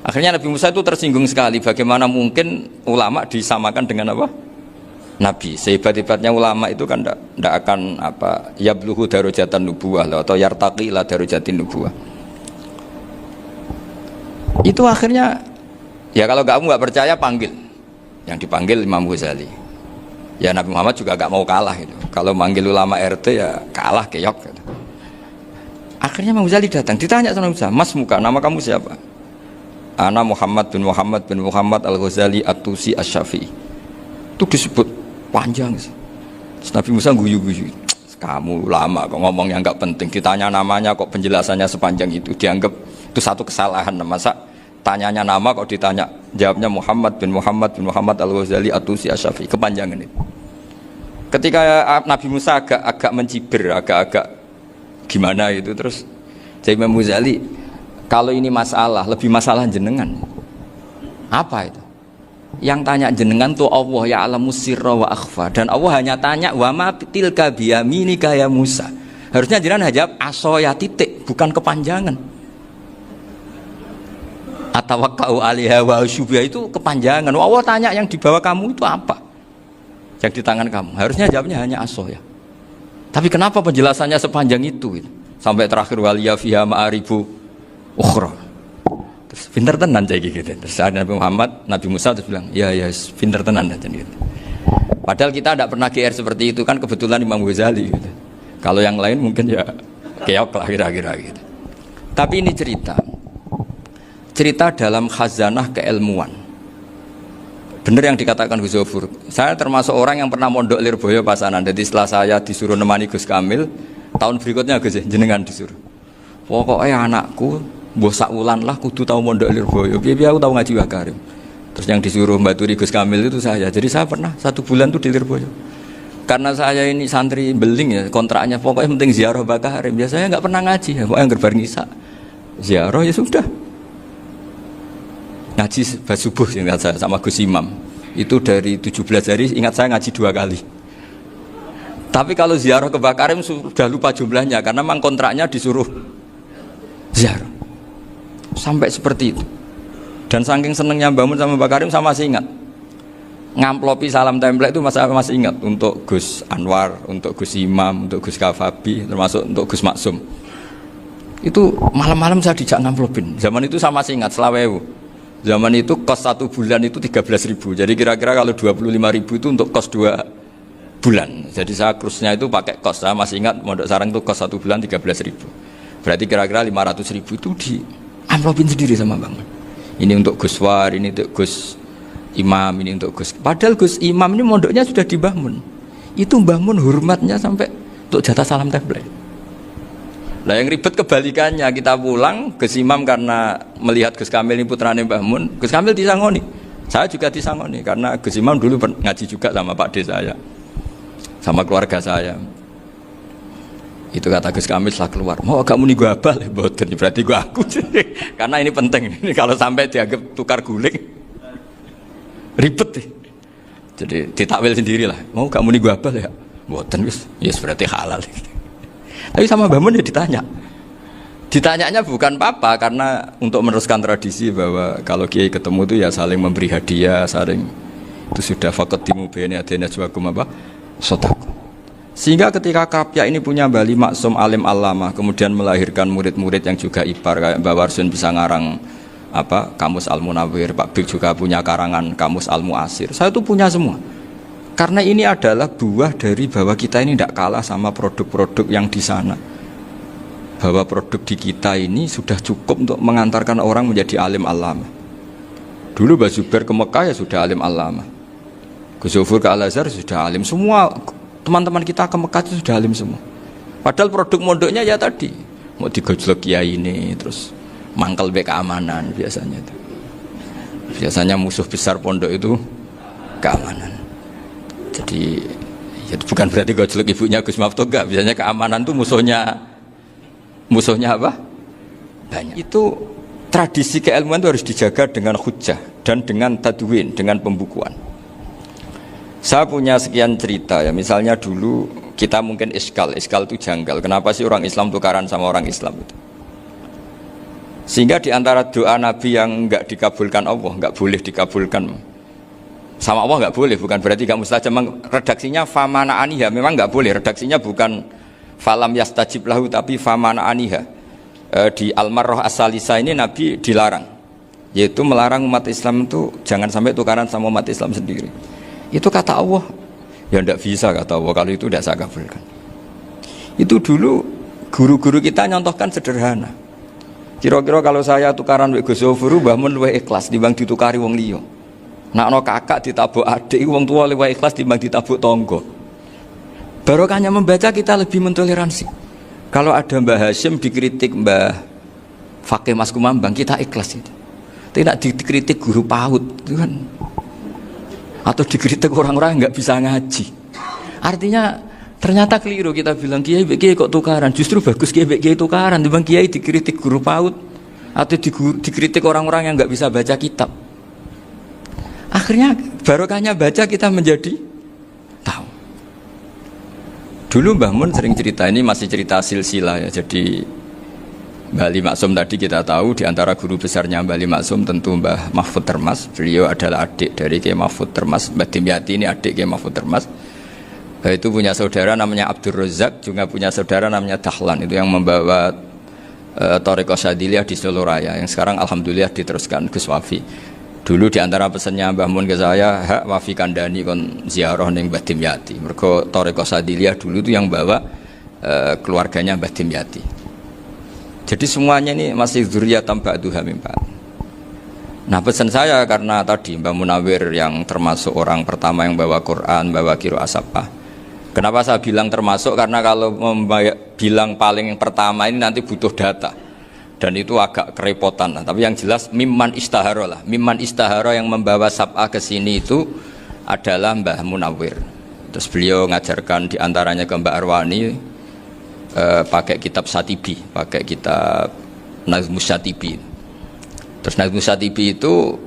Akhirnya Nabi Musa itu tersinggung sekali, bagaimana mungkin ulama disamakan dengan apa? Nabi. Sehebat-hebatnya ulama itu kan tidak akan yabluhu darajatan nubuwah atau yartaqi ila darajatin nubuwah. Itu akhirnya ya kalau kamu nggak percaya panggil. Yang dipanggil Imam Ghazali. Ya Nabi Muhammad juga nggak mau kalah gitu. Kalau manggil ulama RT ya kalah keok gitu. Akhirnya Imam Ghazali datang, ditanya sama Musa, "Mas muka, nama kamu siapa?" "Ana Muhammad bin Muhammad Al-Ghazali At-Tusi Asy-Syafi'i." Itu disebut panjang sih. Nabi Musa guyu-guyu. Kamu ulama kok ngomong yang nggak penting, ditanya namanya kok penjelasannya sepanjang itu, dianggap itu satu kesalahan. Masa tanyanya nama kok ditanya jawabnya Muhammad bin Muhammad Al-Ghazali At-Tusi Asy-Syafi'i, kepanjangan itu. Ketika Nabi Musa agak mencibir, agak gimana itu, terus jadi Imam Ghazali, kalau ini masalah, lebih masalah jenengan. Apa itu? Yang tanya jenengan tuh Allah ya'lamu sirra wa akhfa, dan Allah hanya tanya wa ma tilka biyaminika ya Musa. Harusnya jenengan jawab asoya titik, bukan kepanjangan. Atawakkau 'alaiha wa syubha itu kepanjangan. Allah tanya yang di bawah kamu itu apa? Yang di tangan kamu. Harusnya jawabnya hanya asoya. Tapi kenapa penjelasannya sepanjang itu? Sampai terakhir waliya fiha ma'arifu ukhra. Terus pinter tenan kayak gitu. Terus ada Nabi Musa terus bilang, ya pinter tenan aja gitu. Padahal kita tidak pernah GR seperti itu kan, kebetulan Imam Ghazali gitu. Kalau yang lain mungkin ya keok lah kira-kira gitu. Tapi ini cerita dalam khazanah keilmuan. Benar yang dikatakan Gus Zofur. Saya termasuk orang yang pernah mondok Lirboyo Pasanan. Jadi setelah saya disuruh nemani Gus Kamil, tahun berikutnya Gus jenengan disuruh. Pokoknya anakku mbok sak wulan lah kudu tahu mondok Lirboyo. Piye aku tahu ngaji Wakarim. Terus yang disuruh mbaturi Gus Kamil itu saya. Jadi saya pernah 1 bulan tuh di Lirboyo. Karena saya ini santri beling ya, kontraknya pokoknya penting ziarah Mbah Karim. Biasanya nggak pernah ngaji, ya. Pokoknya gerbar ngisa. Ziarah ya sudah. Ngaji subuh ingat saya sama Gus Imam. Itu dari 17 hari ingat saya ngaji 2 kali. Tapi kalau ziarah ke Mbah Karim sudah lupa jumlahnya karena memang kontraknya disuruh ziarah. Sampai seperti itu. Dan saking senengnya bangun sama Mbah Karim sama masih ingat. Ngamplopi salam template itu masih ingat untuk Gus Anwar, untuk Gus Imam, untuk Gus Kafabi, termasuk untuk Gus Maksum. Itu malam-malam saya dijak ngamplopin. Zaman itu saya masih ingat selawewu. Zaman itu kos 1 bulan itu 13.000. Jadi kira-kira kalau 25.000 itu untuk kos 2 bulan. Jadi saya krusnya itu pakai kos. Saya masih ingat Mondok Sarang itu kos 1 bulan 13.000. Berarti kira-kira 500.000 itu di amplopin sendiri sama Bang. Ini untuk Gus War, ini untuk Gus Imam, ini untuk Gus. Padahal Gus Imam ini mondoknya sudah di Mbah Mun. Itu Mbah Mun hormatnya sampai untuk jatah salam template. Nah yang ribet kebalikannya, kita pulang Gus Imam karena melihat Gus Kamil ini putrane Mbah Mun, Gus Kamil disangoni. Saya juga disangoni karena Gus Imam dulu ngaji juga sama Pak D saya, sama keluarga saya. Itu kata Gus Kamil setelah keluar, mau kamu nih gue abal, boten berarti gue aku. Karena ini penting. Ini kalau sampai dianggap tukar guling. Ribet deh. Jadi ditakwil sendirilah. Mau kamu nih gua abal ya? Mboten wis. Yes berarti halal. Tapi sama Mbah Mun ya ditanya. Ditanyanya bukan apa karena untuk meneruskan tradisi bahwa kalau kiai ketemu itu ya saling memberi hadiah, saling itu sudah faqaddimu baina adena juakum apa? Sedekah. Sehingga ketika Krapyak ini punya Bali Maksum alim alama, kemudian melahirkan murid-murid yang juga ipar kayak Mbah Warsun bisa ngarang Kamus Al-Munawwir, Pak Bik juga punya karangan Kamus Al-Mu'asir. Saya itu punya semua. Karena ini adalah buah dari bahwa kita ini tidak kalah sama produk-produk yang di sana. Bahwa produk di kita ini sudah cukup untuk mengantarkan orang menjadi alim alama. Dulu Mbah Zubair ke Mekah ya sudah alim alama. Gus Zufur ke Al-Azhar sudah alim. Semua teman-teman kita ke Mekah itu sudah alim semua. Padahal produk mondoknya ya tadi mau digojlok kiai ini terus mangkel be keamanan biasanya itu. Biasanya musuh besar pondok itu keamanan. Jadi ya bukan berarti gojlok ibunya Gus Maftuh enggak. Biasanya keamanan itu musuhnya apa? Banyak. Itu tradisi keilmuan itu harus dijaga dengan hujjah dan dengan tadwin, dengan pembukuan. Saya punya sekian cerita ya. Misalnya dulu kita mungkin iskal itu janggal. Kenapa sih orang Islam tukaran sama orang Islam itu? Sehingga di antara doa Nabi yang enggak dikabulkan Allah, enggak boleh dikabulkan sama Allah, enggak boleh, bukan berarti enggak mustajab. Redaksinya famana aniha, memang enggak boleh. Redaksinya bukan falam yastajib lahu tapi famana aniha. Di Al-Marrah As-Salisa ini Nabi dilarang, yaitu melarang umat Islam itu jangan sampai tukaran sama umat Islam sendiri. Itu kata Allah, ya enggak bisa kata Allah kalau itu enggak saya kabulkan. Itu dulu guru-guru kita nyontohkan sederhana. Kira-kira kalau saya tukaran wek Gus Zofuru Mbah Mun luwih ikhlas dibanding ditukari wong liya. Nek ana kakak ditabuk adik wong tua luwih ikhlas dibanding ditabuk tangga. Barokahnya membaca kita lebih mentoleransi. Kalau ada Mbah Hashim dikritik Mbah Fakih Mas Kumambang kita ikhlas itu. Tidak dikritik guru PAUD itu kan. Atau dikritik orang-orang yang enggak bisa ngaji. Artinya ternyata keliru kita bilang kiai kok tukaran. Justru bagus kiai tukaran dibanding kiai dikritik guru PAUD atau dikritik orang-orang yang nggak bisa baca kitab. Akhirnya barokahnya baca kita menjadi tahu. Dulu Mbah Mun sering cerita, ini masih cerita silsilah ya. Jadi Mbah Ali Maksum tadi kita tahu di antara guru besarnya Mbah Ali Maksum tentu Mbah Mahfud Termas. Beliau adalah adik dari Kiai Mahfud Termas. Mbah Dimyati ini adik Kiai Mahfud Termas. Itu punya saudara namanya Abdul Razak, juga punya saudara namanya Dahlan, itu yang membawa Thariqah Syadiliyah di Solo Raya, yang sekarang alhamdulillah diteruskan Gus Wafi. Dulu di antara pesannya Mbah Mun ke saya, hak Wafi kandani kon ziarah ning Mbah Dimyati. Mergo Thariqah Syadiliyah dulu itu yang bawa keluarganya Mbah Dimyati. Jadi semuanya ini masih dzurriyyatan ba'duha min ba'd. Nah pesan saya karena tadi Mbah Munawwir yang termasuk orang pertama yang bawa Quran, bawa qiraah sab'ah. Kenapa saya bilang termasuk? Karena kalau bilang paling pertama ini nanti butuh data dan itu agak kerepotan. Tapi yang jelas mimman istahara lah. Mimman istahara yang membawa sab'ah ke sini itu adalah Mbah Munawwir. Terus beliau ngajarkan diantaranya ke Mbak Arwani pakai kitab Satibi, pakai kitab Nazmus Satibi. Terus Nazmus Satibi itu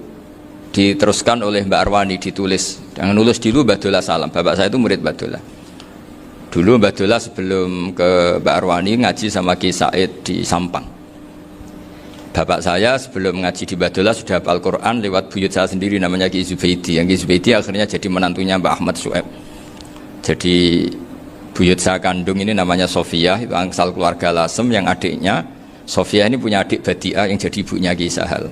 diteruskan oleh Mbak Arwani, ditulis. Yang nulis dulu Mbak Dola Salam. Bapak saya itu murid Mbak Dola. Dulu Mbak Dola sebelum ke Mbak Arwani ngaji sama Ki Said di Sampang. Bapak saya sebelum ngaji di Mbak Dola sudah hafal Quran lewat buyut saya sendiri namanya Ki Zubaidi. Yang Ki Zubaidi akhirnya jadi menantunya Mbak Ahmad Su'eb. Jadi buyut saya kandung ini namanya Sofia, itu angsal keluarga Lasem, yang adiknya Sofia ini punya adik Badia yang jadi ibunya Ki Sahal.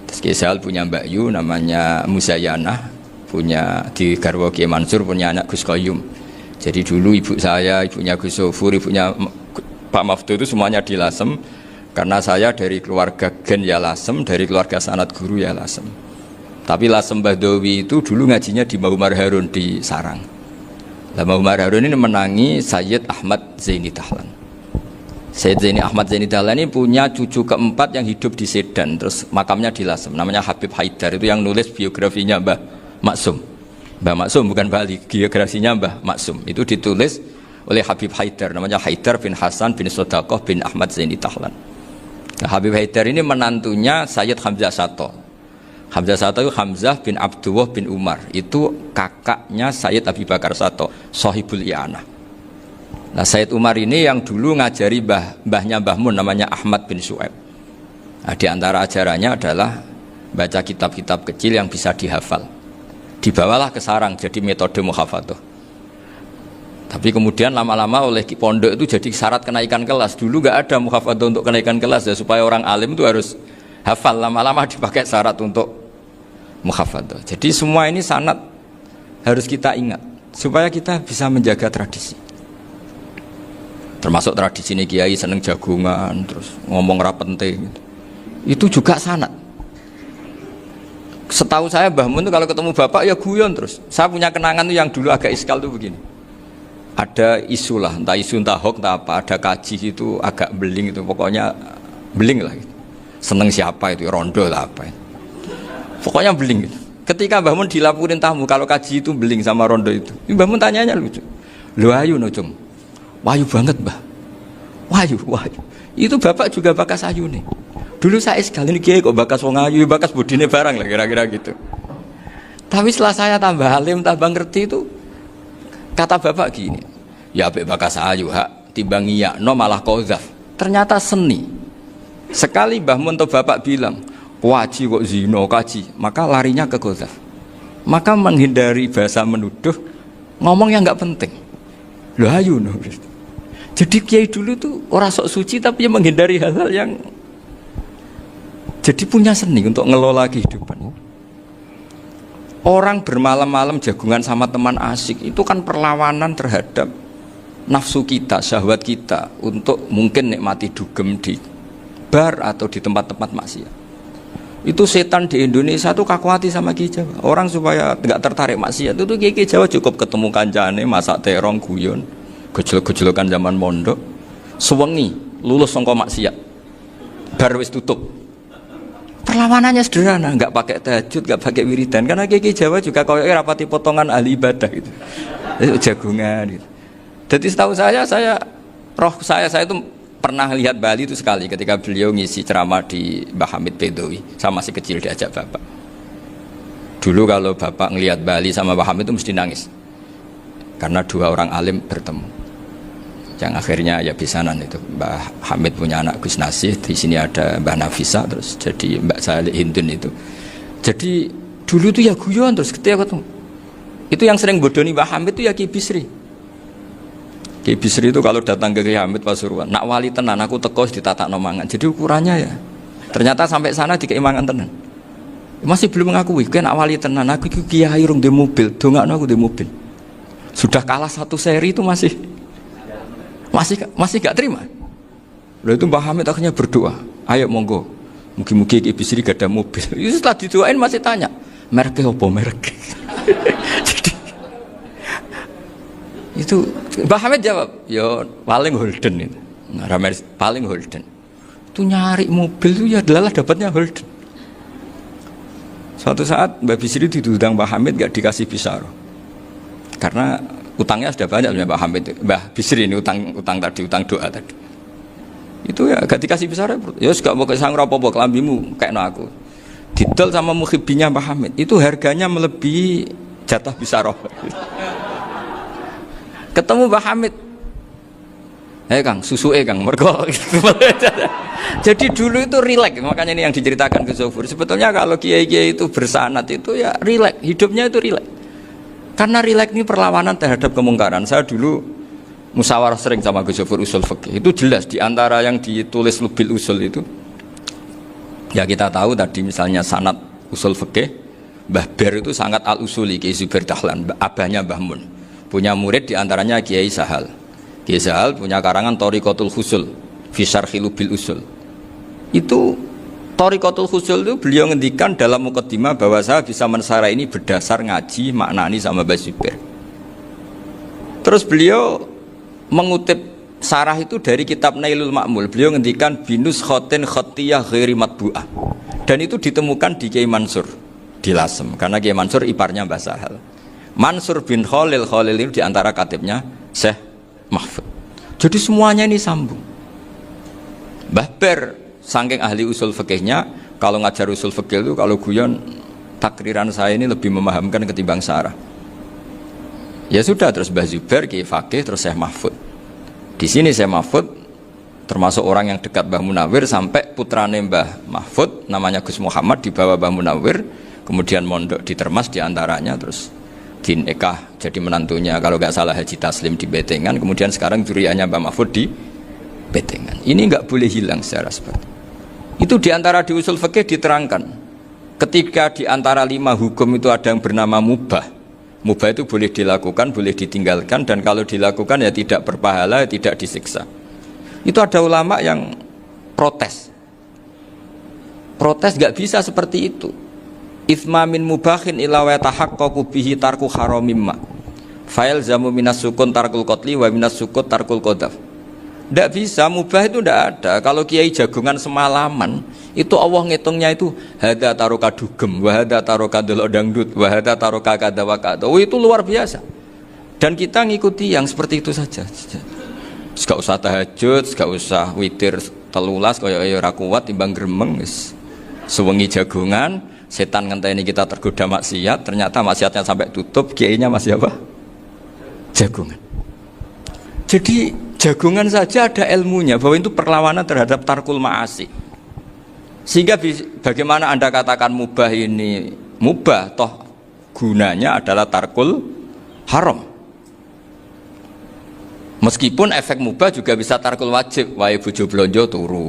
Terus Ki Sahal punya Mbak Yu namanya Muzayanah, punya di Garwo Ki Mansur punya anak Gus Koyum. Jadi dulu ibu saya, ibunya Gus Sofur, ibunya Pak Maftu itu semuanya di Lasem. Karena saya dari keluarga Gen ya Lasem, dari keluarga sanad guru ya Lasem. Tapi Lasem Bahdowi itu dulu ngajinya di Mbah Umar Harun di Sarang. Mbah Umar Harun ini menangi Sayyid Ahmad Zaini Dahlan. Sayyid Zaini Ahmad Zaini Dahlan ini punya cucu keempat yang hidup di Sedan. Terus makamnya di Lasem, namanya Habib Haidar. Itu yang nulis biografinya Mbah Maksum. Mbah Maksum bukan Bali, biografinya Mbah Maksum. Itu ditulis oleh Habib Haidar, namanya Haidar bin Hasan bin Sodaqoh bin Ahmad Zaini Dahlan. Nah, Habib Haidar ini menantunya Sayyid Hamzah Sato. Hamzah Sato itu Hamzah bin Abdullah bin Umar. Itu kakaknya Sayyid Abi Bakar Sato, Sohibul I'anah. Nah, Sayyid Umar ini yang dulu ngajari mbahnya Mbah Mun namanya Ahmad bin Su'eb. Nah, di antara ajarannya adalah baca kitab-kitab kecil yang bisa dihafal. Dibawalah ke sarang jadi metode muhafadzah. Tapi kemudian lama-lama oleh pondok itu jadi syarat kenaikan kelas. Dulu nggak ada muhafadzah untuk kenaikan kelas ya, supaya orang alim itu harus hafal. Lama-lama dipakai syarat untuk muhafadzah. Jadi semua ini sanad harus kita ingat supaya kita bisa menjaga tradisi. Termasuk tradisi ini kiai seneng jagungan, terus ngomong penting. Itu juga sanad. Setahu saya Mbah Mun itu kalau ketemu bapak ya guyon terus. Saya punya kenangan tuh yang dulu agak iskal tuh begini. Ada isu lah, entah isu entah hoax entah apa, ada kaji itu agak beling itu, pokoknya beling lah gitu. Seneng siapa itu, rondo lah apa. Pokoknya beling gitu. Ketika Mbah Mun dilaporin tamu kalau kaji itu beling sama rondo itu. Mbah Mun tanyanya lucu. Lu ayu no cung. Wahyu banget Mbah. Wahyu. Itu bapak juga bakas ayu nih. Dulu saya sekali ini kiai kok bakas wong ayu, bakas budine barang lah kira-kira gitu. Tapi setelah saya tambah alim, tambah ngerti itu, kata bapak gini, ya apik bakas ayu hak timbang iya no malah qadzaf. Ternyata seni. Sekali Mbah Mun atau bapak bilang, "Waji kok zina kaji," maka larinya ke qadzaf. Maka menghindari bahasa menuduh, ngomong yang enggak penting. Lho ayu no. Jadi kiai dulu tuh orang sok suci tapi menghindari hal-hal yang jadi punya seni untuk ngelola kehidupan. Orang bermalam-malam jagungan sama teman asik itu kan perlawanan terhadap nafsu kita, syahwat kita untuk mungkin nikmati dugem di bar atau di tempat-tempat maksiat. Itu setan di Indonesia tuh kakuati sama Ki Jawa. Orang supaya tidak tertarik maksiat itu Ki Jawa cukup ketemu kancane masak terong guyon, gejol-gejolokan zaman mondok, sewengi lulus sangka maksiat. Bar wis tutup. Perlawanannya sederhana, nggak pakai tahajud, nggak pakai wiridan, karena Ki Jawa juga koyoknya rapati potongan ahli ibadah gitu, jagungan gitu. Jadi setahu saya itu pernah lihat Bali itu sekali ketika beliau ngisi ceramah di Mbah Hamid Bedowi, saya masih kecil diajak bapak. Dulu kalau bapak ngelihat Bali sama Mbah Hamid itu mesti nangis, karena dua orang alim bertemu. Yang akhirnya ya bisanan itu Mbah Hamid punya anak Gus Nasih, di sini ada Mbah Nafisa, terus jadi Mbak Salih Hindun itu. Jadi dulu tuh ya guyon terus ketika ketemu. Itu yang sering bodoni Mbah Hamid itu ya Ki Bisri. Ki Bisri itu kalau datang ke Ki Hamid Pasuruan, nak wali tenan aku teko ditata nomangan. Jadi ukurannya ya. Ternyata sampai sana dikei mangan tenan. Masih belum mengakui, kan nak wali tenan aku iki kiai rung di mobil, dongakno aku di mobil. Sudah kalah satu seri itu masih gak terima. Lalu itu Mbah Hamid akhirnya berdoa, ayo monggo, mugi-mugi Ki Bisri gak ada mobil. Itu setelah didoain masih tanya, mereknya apa merek? Jadi itu Mbah Hamid jawab, ya paling Holden itu, paling Holden. Itu nyari mobil itu ya adalah dapatnya Holden. Suatu saat Mbah Bisri diundang Mbah Hamid gak dikasih bisyarah, karena Utangnya sudah banyak Mbah Hamid, Mbah Bisri ini utang tadi, utang doa tadi. Itu ya gak dikasih besar ya gak mau kesang apa-apa kelambimu kayak aku. Didol sama muhibbinya Mbah Hamid itu harganya melebihi jatah bisaroh. Ketemu Mbah Hamid, Kang, susu Kang, mergo. Jadi dulu itu rileks, makanya ini yang diceritakan ke Zofur. Sebetulnya kalau kiai-kiai itu bersanat itu ya rileks, hidupnya itu rileks. Karena rileks ini perlawanan terhadap kemungkaran. Saya dulu musyawarah sering sama Gus Zofur usul fikih. Itu jelas di antara yang ditulis Lubil Usul itu. Ya kita tahu tadi misalnya sanad usul fikih, Mbah Ber itu sangat al-usuli Kiai Zubair Dahlan, abahnya Mbah Mun. Punya murid diantaranya Kiai Sahal. Kiai Sahal punya karangan Thariqatul Husul fi Syarhi Lubil Usul. Itu Thariqatul Husul itu beliau ngendikan dalam mukaddimah bahwa saya bisa mensarai ini berdasar ngaji maknani sama Mbah Zubair. Terus beliau mengutip sarah itu dari kitab Nailul Ma'mul. Beliau ngendikan binus khotin khotiyah ghairi matbu'ah. Dan itu ditemukan di Kiai Mansur di Lasem, karena Kiai Mansur iparnya Mbah Sahal. Mansur bin Khalil itu diantara katibnya Syekh Mahfud. Jadi semuanya ini sambung. Mbah Ber saking ahli usul fikihnya, kalau ngajar usul fikih itu kalau guyon takriran saya ini lebih memahamkan ketimbang sarah. Ya sudah, terus Mbah Zubair Kiai Fakih, terus Syekh Mahfud. Di sini Syekh Mahfud termasuk orang yang dekat Mbah Munawir, sampai putrane Mbah Mahfud namanya Gus Muhammad dibawa Mbah Munawir, kemudian mondok di Termas diantaranya, terus dinikah jadi menantunya kalau nggak salah Haji Taslim di Betengan, kemudian sekarang juriannya Mbah Mahfud di Betengan. Ini nggak boleh hilang secara seperti itu. Diantara di usul fikih diterangkan, ketika diantara 5 hukum itu ada yang bernama mubah. Mubah itu boleh dilakukan, boleh ditinggalkan, dan kalau dilakukan ya tidak berpahala, tidak disiksa. Itu ada ulama yang protes nggak bisa seperti itu. Ithma min mubahin ila wa tahaqqaqu bihi tarku haramimma fa'il zamu minas sukun tarkul qatli wa minas sukut tarkul qadaf. Tidak bisa, mubah itu tidak ada. Kalau kiai jagungan semalaman itu Allah ngitungnya itu hada taroka dugem, wahada taroka delok dangdut, wahada taroka kada wa kada. Oh, itu luar biasa. Dan kita ngikuti yang seperti itu saja. Gak usah tahajud, gak usah witir telulas kaya ora kuat timbang gremeng wis. Sewengi jagungan, setan ngenteni kita tergoda maksiat, ternyata maksiatnya sampai tutup, kiainya masih apa? Jagungan. Jadi jagungan saja ada ilmunya bahwa itu perlawanan terhadap tarkul ma'asi. Sehingga bagaimana Anda katakan mubah ini mubah, toh gunanya adalah tarkul haram. Meskipun efek mubah juga bisa tarkul wajib, wae bojo blonjo turu.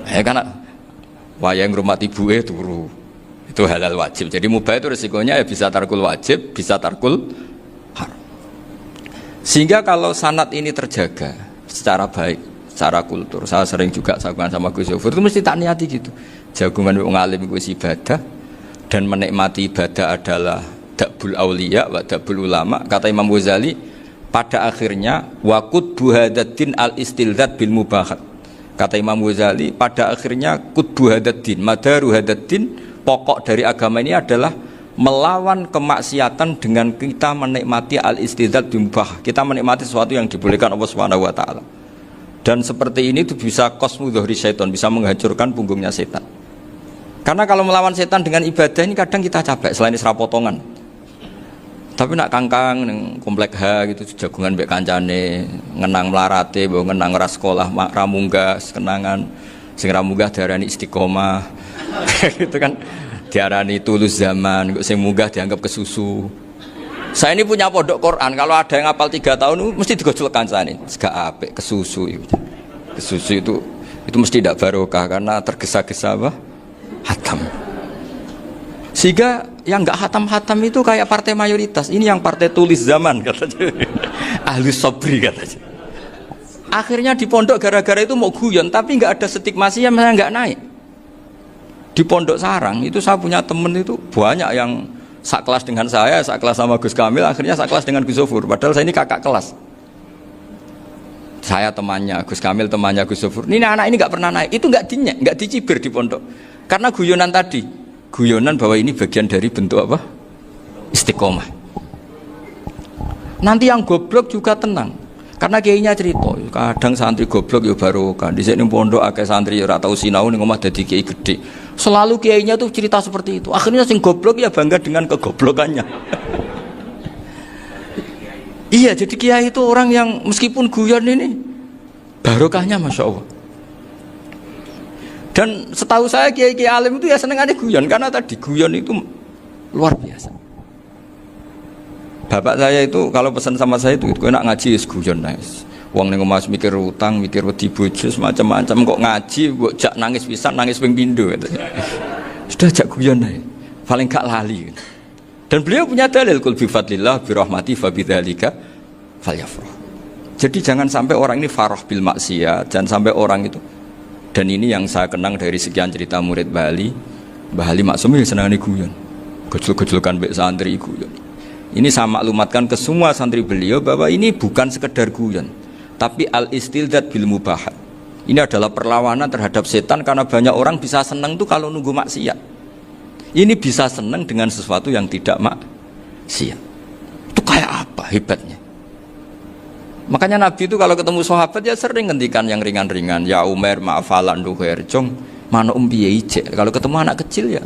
Karena wae ngrumat ibuke turu. Itu halal wajib. Jadi mubah itu resikonya ya bisa tarkul wajib, bisa tarkul haram. Sehingga kalau sanad ini terjaga secara baik, secara kultur, saya sering juga sakuan sama Gus Zofur itu mesti tak niati gitu. Jagungan wong alim iku ibadah, dan menikmati ibadah adalah dabul auliya wa dabul ulama. Kata Imam Ghazali, pada akhirnya waqud buhadatin al istilzat bil mubahat. Kata Imam Ghazali, pada akhirnya qutbu hadatin, madaru hadatin, pokok dari agama ini adalah melawan kemaksiatan dengan kita menikmati al-istidzat bimubah. Kita menikmati sesuatu yang dibolehkan Allah Subhanahu wa taala. Dan seperti ini itu bisa qasmu dhuhri syaitan, bisa menghancurkan punggungnya setan. Karena kalau melawan setan dengan ibadah ini kadang kita capek selain isra potongan. Tapi nak kangkang ning komplek H gitu jagungan mbek kancane, ngenang melarate, mbok ngenang ora sekolah, ra munggah, kenangan sing ra munggah diarani istiqomah. Gitu kan. Diarani tulus zaman, sing munggah dianggap kesusu. Saya ini punya pondok Quran, kalau ada yang hafal 3 tahun mesti digojol kancane. Gak apik kesusu itu. Kesusu itu mesti tidak barokah karena tergesa-gesa apa? Hatam. Sehingga yang enggak hatam-hatam itu kayak partai mayoritas. Ini yang partai tulis zaman katanya. Ahli sabri katanya. Akhirnya di pondok gara-gara itu mau guyon, tapi enggak ada stigmasi yang enggak naik. Di Pondok Sarang itu saya punya temen itu banyak yang sekelas dengan saya, sekelas sama Gus Kamil, akhirnya sekelas dengan Gus Zofur. Padahal saya ini kakak kelas. Saya temannya, Gus Kamil temannya Gus Zofur. Ini anak ini nggak pernah naik, itu nggak dinyek, nggak dicibir di pondok. Karena guyonan tadi, guyonan bahwa ini bagian dari bentuk apa? Istiqomah. Nanti yang goblok juga tenang. Karena kiainya cerita, kadang santri goblok ya barokah. Di sini pondok akeh santri ora tau sinau ning omah dadi kiai gede. Selalu kiainya tuh cerita seperti itu. Akhirnya sing goblok ya bangga dengan kegoblokannya. Iya, jadi kiai itu orang yang meskipun guyon ini barokahnya Masya Allah. Dan setahu saya kiai-kiai alim itu ya senengannya guyon, karena tadi guyon itu luar biasa. Bapak saya itu kalau pesan sama saya itu enak ngaji wis guyon nice. Wong ning omah mikir utang, mikir wedi bojo macam-macam, kok ngaji kok jak nangis pisan, nangis ping pindho gitu. Sudah jak guyon ae. Paling gak lali. Dan beliau punya dalil kul bi fadlillah bi rahmati fa bidzalika falyafrah. Jadi jangan sampai orang ini farah bil maksiat, jangan sampai orang itu. Dan ini yang saya kenang dari sekian cerita murid Bali. Mbah Ali Maksum ya senangane guyon. Gejol-gejolkan mbek santri guyon. Ini saya maklumatkan ke semua santri beliau bahwa ini bukan sekedar guyon, tapi al-istildad bil mubahat. Ini adalah perlawanan terhadap setan, karena banyak orang bisa senang tuh kalau nunggu maksiat. Ini bisa senang dengan sesuatu yang tidak maksiat. Itu kayak apa hebatnya? Makanya Nabi itu kalau ketemu sahabat ya sering ngendikan yang ringan-ringan. Ya Umar ma'afalan duher jong mana piye ije. Kalau ketemu anak kecil ya.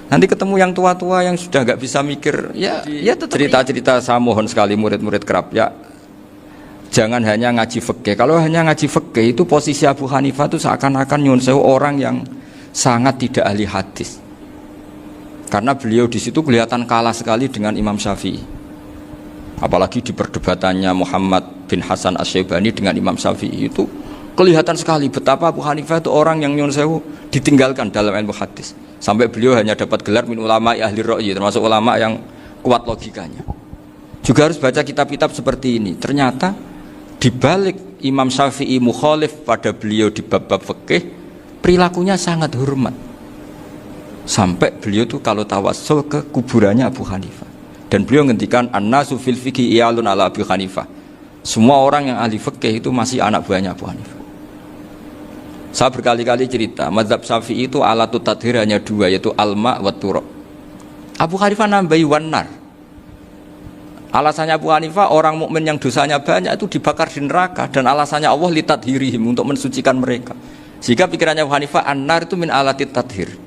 Nanti ketemu yang tua-tua yang sudah nggak bisa mikir, ya tetap cerita-cerita. Saya mohon sekali murid-murid kerap ya, jangan hanya ngaji fikih. Kalau hanya ngaji fikih itu posisi Abu Hanifah itu seakan-akan nyun sewu orang yang sangat tidak ahli hadis. Karena beliau di situ kelihatan kalah sekali dengan Imam Syafi'i. Apalagi di perdebatannya Muhammad bin Hasan Asy-Syaibani dengan Imam Syafi'i itu kelihatan sekali betapa Abu Hanifah itu orang yang nyun sewu ditinggalkan dalam ilmu hadis. Sampai beliau hanya dapat gelar min ulama ahli ra'yi, termasuk ulama yang kuat logikanya. Juga harus baca kitab-kitab seperti ini. Ternyata di balik Imam Syafi'i mukhalif pada beliau di bab-bab fikih, perilakunya sangat hormat. Sampai beliau tuh kalau tawassul ke kuburannya Abu Hanifah. Dan beliau ngendikan an-nasu fil fiqhi iyalun ala Abu Hanifah. Semua orang yang ahli fikih itu masih anak buahnya Abu Hanifah. Saya berkali-kali cerita, mazhab Syafi'i itu alatut tadhir hanya dua, yaitu alma wa turab. Abu Hanifah nambahi wanar. Alasannya Abu Hanifah, orang mukmin yang dosanya banyak itu dibakar di neraka, dan alasannya Allah litadhirihim, untuk mensucikan mereka. Sehingga pikirannya Abu Hanifah, an-nar itu min alatit tadhir.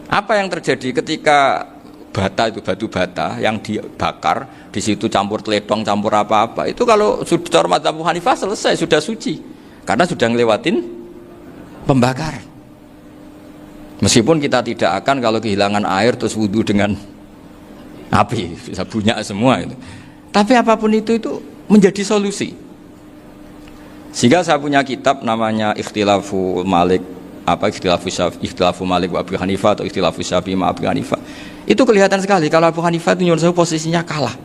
Apa yang terjadi ketika bata itu batu bata yang dibakar, di situ campur teletong, campur apa-apa, itu kalau sudah mazhab Abu Hanifah selesai, sudah suci, karena sudah ngelewatin pembakaran. Meskipun kita tidak akan kalau kehilangan air terus wudhu dengan api, bisa bunyak semua itu. Tapi apapun itu menjadi solusi. Sehingga saya punya kitab namanya Ikhtilafu Malik, Ikhtilafu Malik wa Abu Hanifah atau Ikhtilafu Syafi'i ma Abu Hanifah. Itu kelihatan sekali kalau Abu Hanifah itu nyuruh saya posisinya kalah.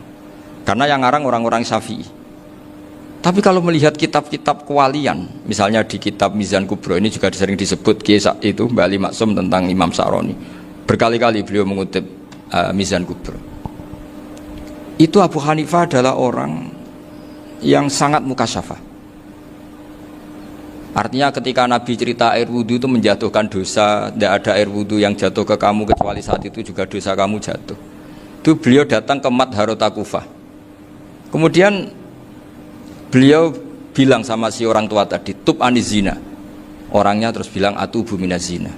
Karena yang ngarang orang-orang Syafi'i. Tapi kalau melihat kitab-kitab kewalian, misalnya di kitab Mizan Kubro, ini juga sering disebut kisah itu Mbah Ali Maksum tentang Imam Sa'roni. Berkali-kali beliau mengutip Mizan Kubro. Itu Abu Hanifah adalah orang yang sangat mukasyafah. Artinya ketika Nabi cerita air wudhu itu menjatuhkan dosa, tidak ada air wudhu yang jatuh ke kamu kecuali saat itu juga dosa kamu jatuh. Itu beliau datang ke Madharota Kufah. Kemudian beliau bilang sama si orang tua tadi, tub anizina. Orangnya terus bilang atubu minazina.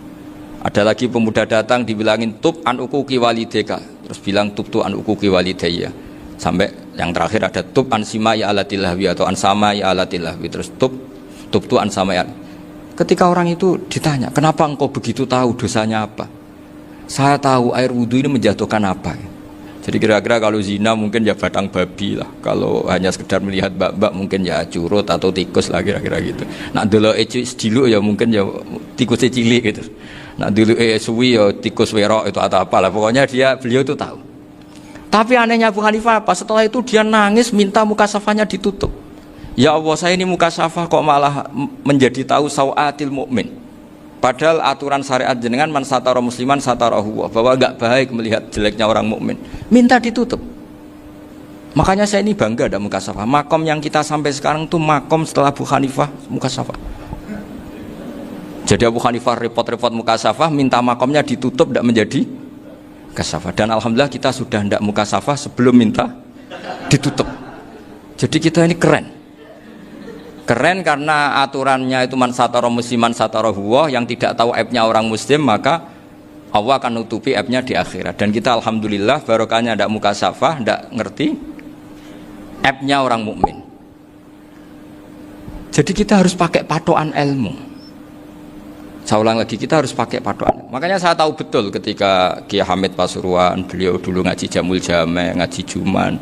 Ada lagi pemuda datang dibilangin tub an ukuki walideka, terus bilang tub tu an ukuki walidayya. Sampai yang terakhir ada tub an simai alatilahwi atau an samai alatilahwi, terus tub tu an samai. Ketika orang itu ditanya, kenapa engkau begitu tahu dosanya apa? Saya tahu air wudhu ini menjatuhkan apa. Jadi kira-kira kalau zina mungkin ya batang babi lah. Kalau hanya sekedar melihat bak-bak mungkin ya curut atau tikus lah kira-kira gitu. Nak dulu sediluk ya mungkin ya tikus cilik gitu. Nak dulu suwi ya tikus werok itu atau apalah. Pokoknya beliau itu tahu. Tapi anehnya Abu Hanifah apa? Setelah itu dia nangis minta mukasafahnya ditutup. Ya Allah, saya ini mukasafah kok malah menjadi tahu sawatil mukmin. Padahal aturan syariat jenengan man satara musliman satarahu, bahwa enggak baik melihat jeleknya orang mukmin. Minta ditutup. Makanya saya ini bangga ada mukasafah. Makom yang kita sampai sekarang itu makom setelah Abu Hanifah mukasafah. Jadi Abu Hanifah repot-repot mukasafah, minta makomnya ditutup tidak menjadi mukasafah. Dan alhamdulillah kita sudah tidak mukasafah sebelum minta ditutup. Jadi kita ini keren. Keren karena aturannya itu man satara musliman satara huwa, yang tidak tahu aibnya orang muslim maka Allah akan nutupi aibnya di akhirat. Dan kita alhamdulillah barokahnya ndak mukasafah, ndak ngerti aibnya orang mukmin. Jadi kita harus pakai patokan ilmu. Saya ulang lagi, kita harus pakai patokan. Makanya saya tahu betul ketika Kiai Hamid Pasuruan, beliau dulu ngaji Jamul Jame, ngaji Juman,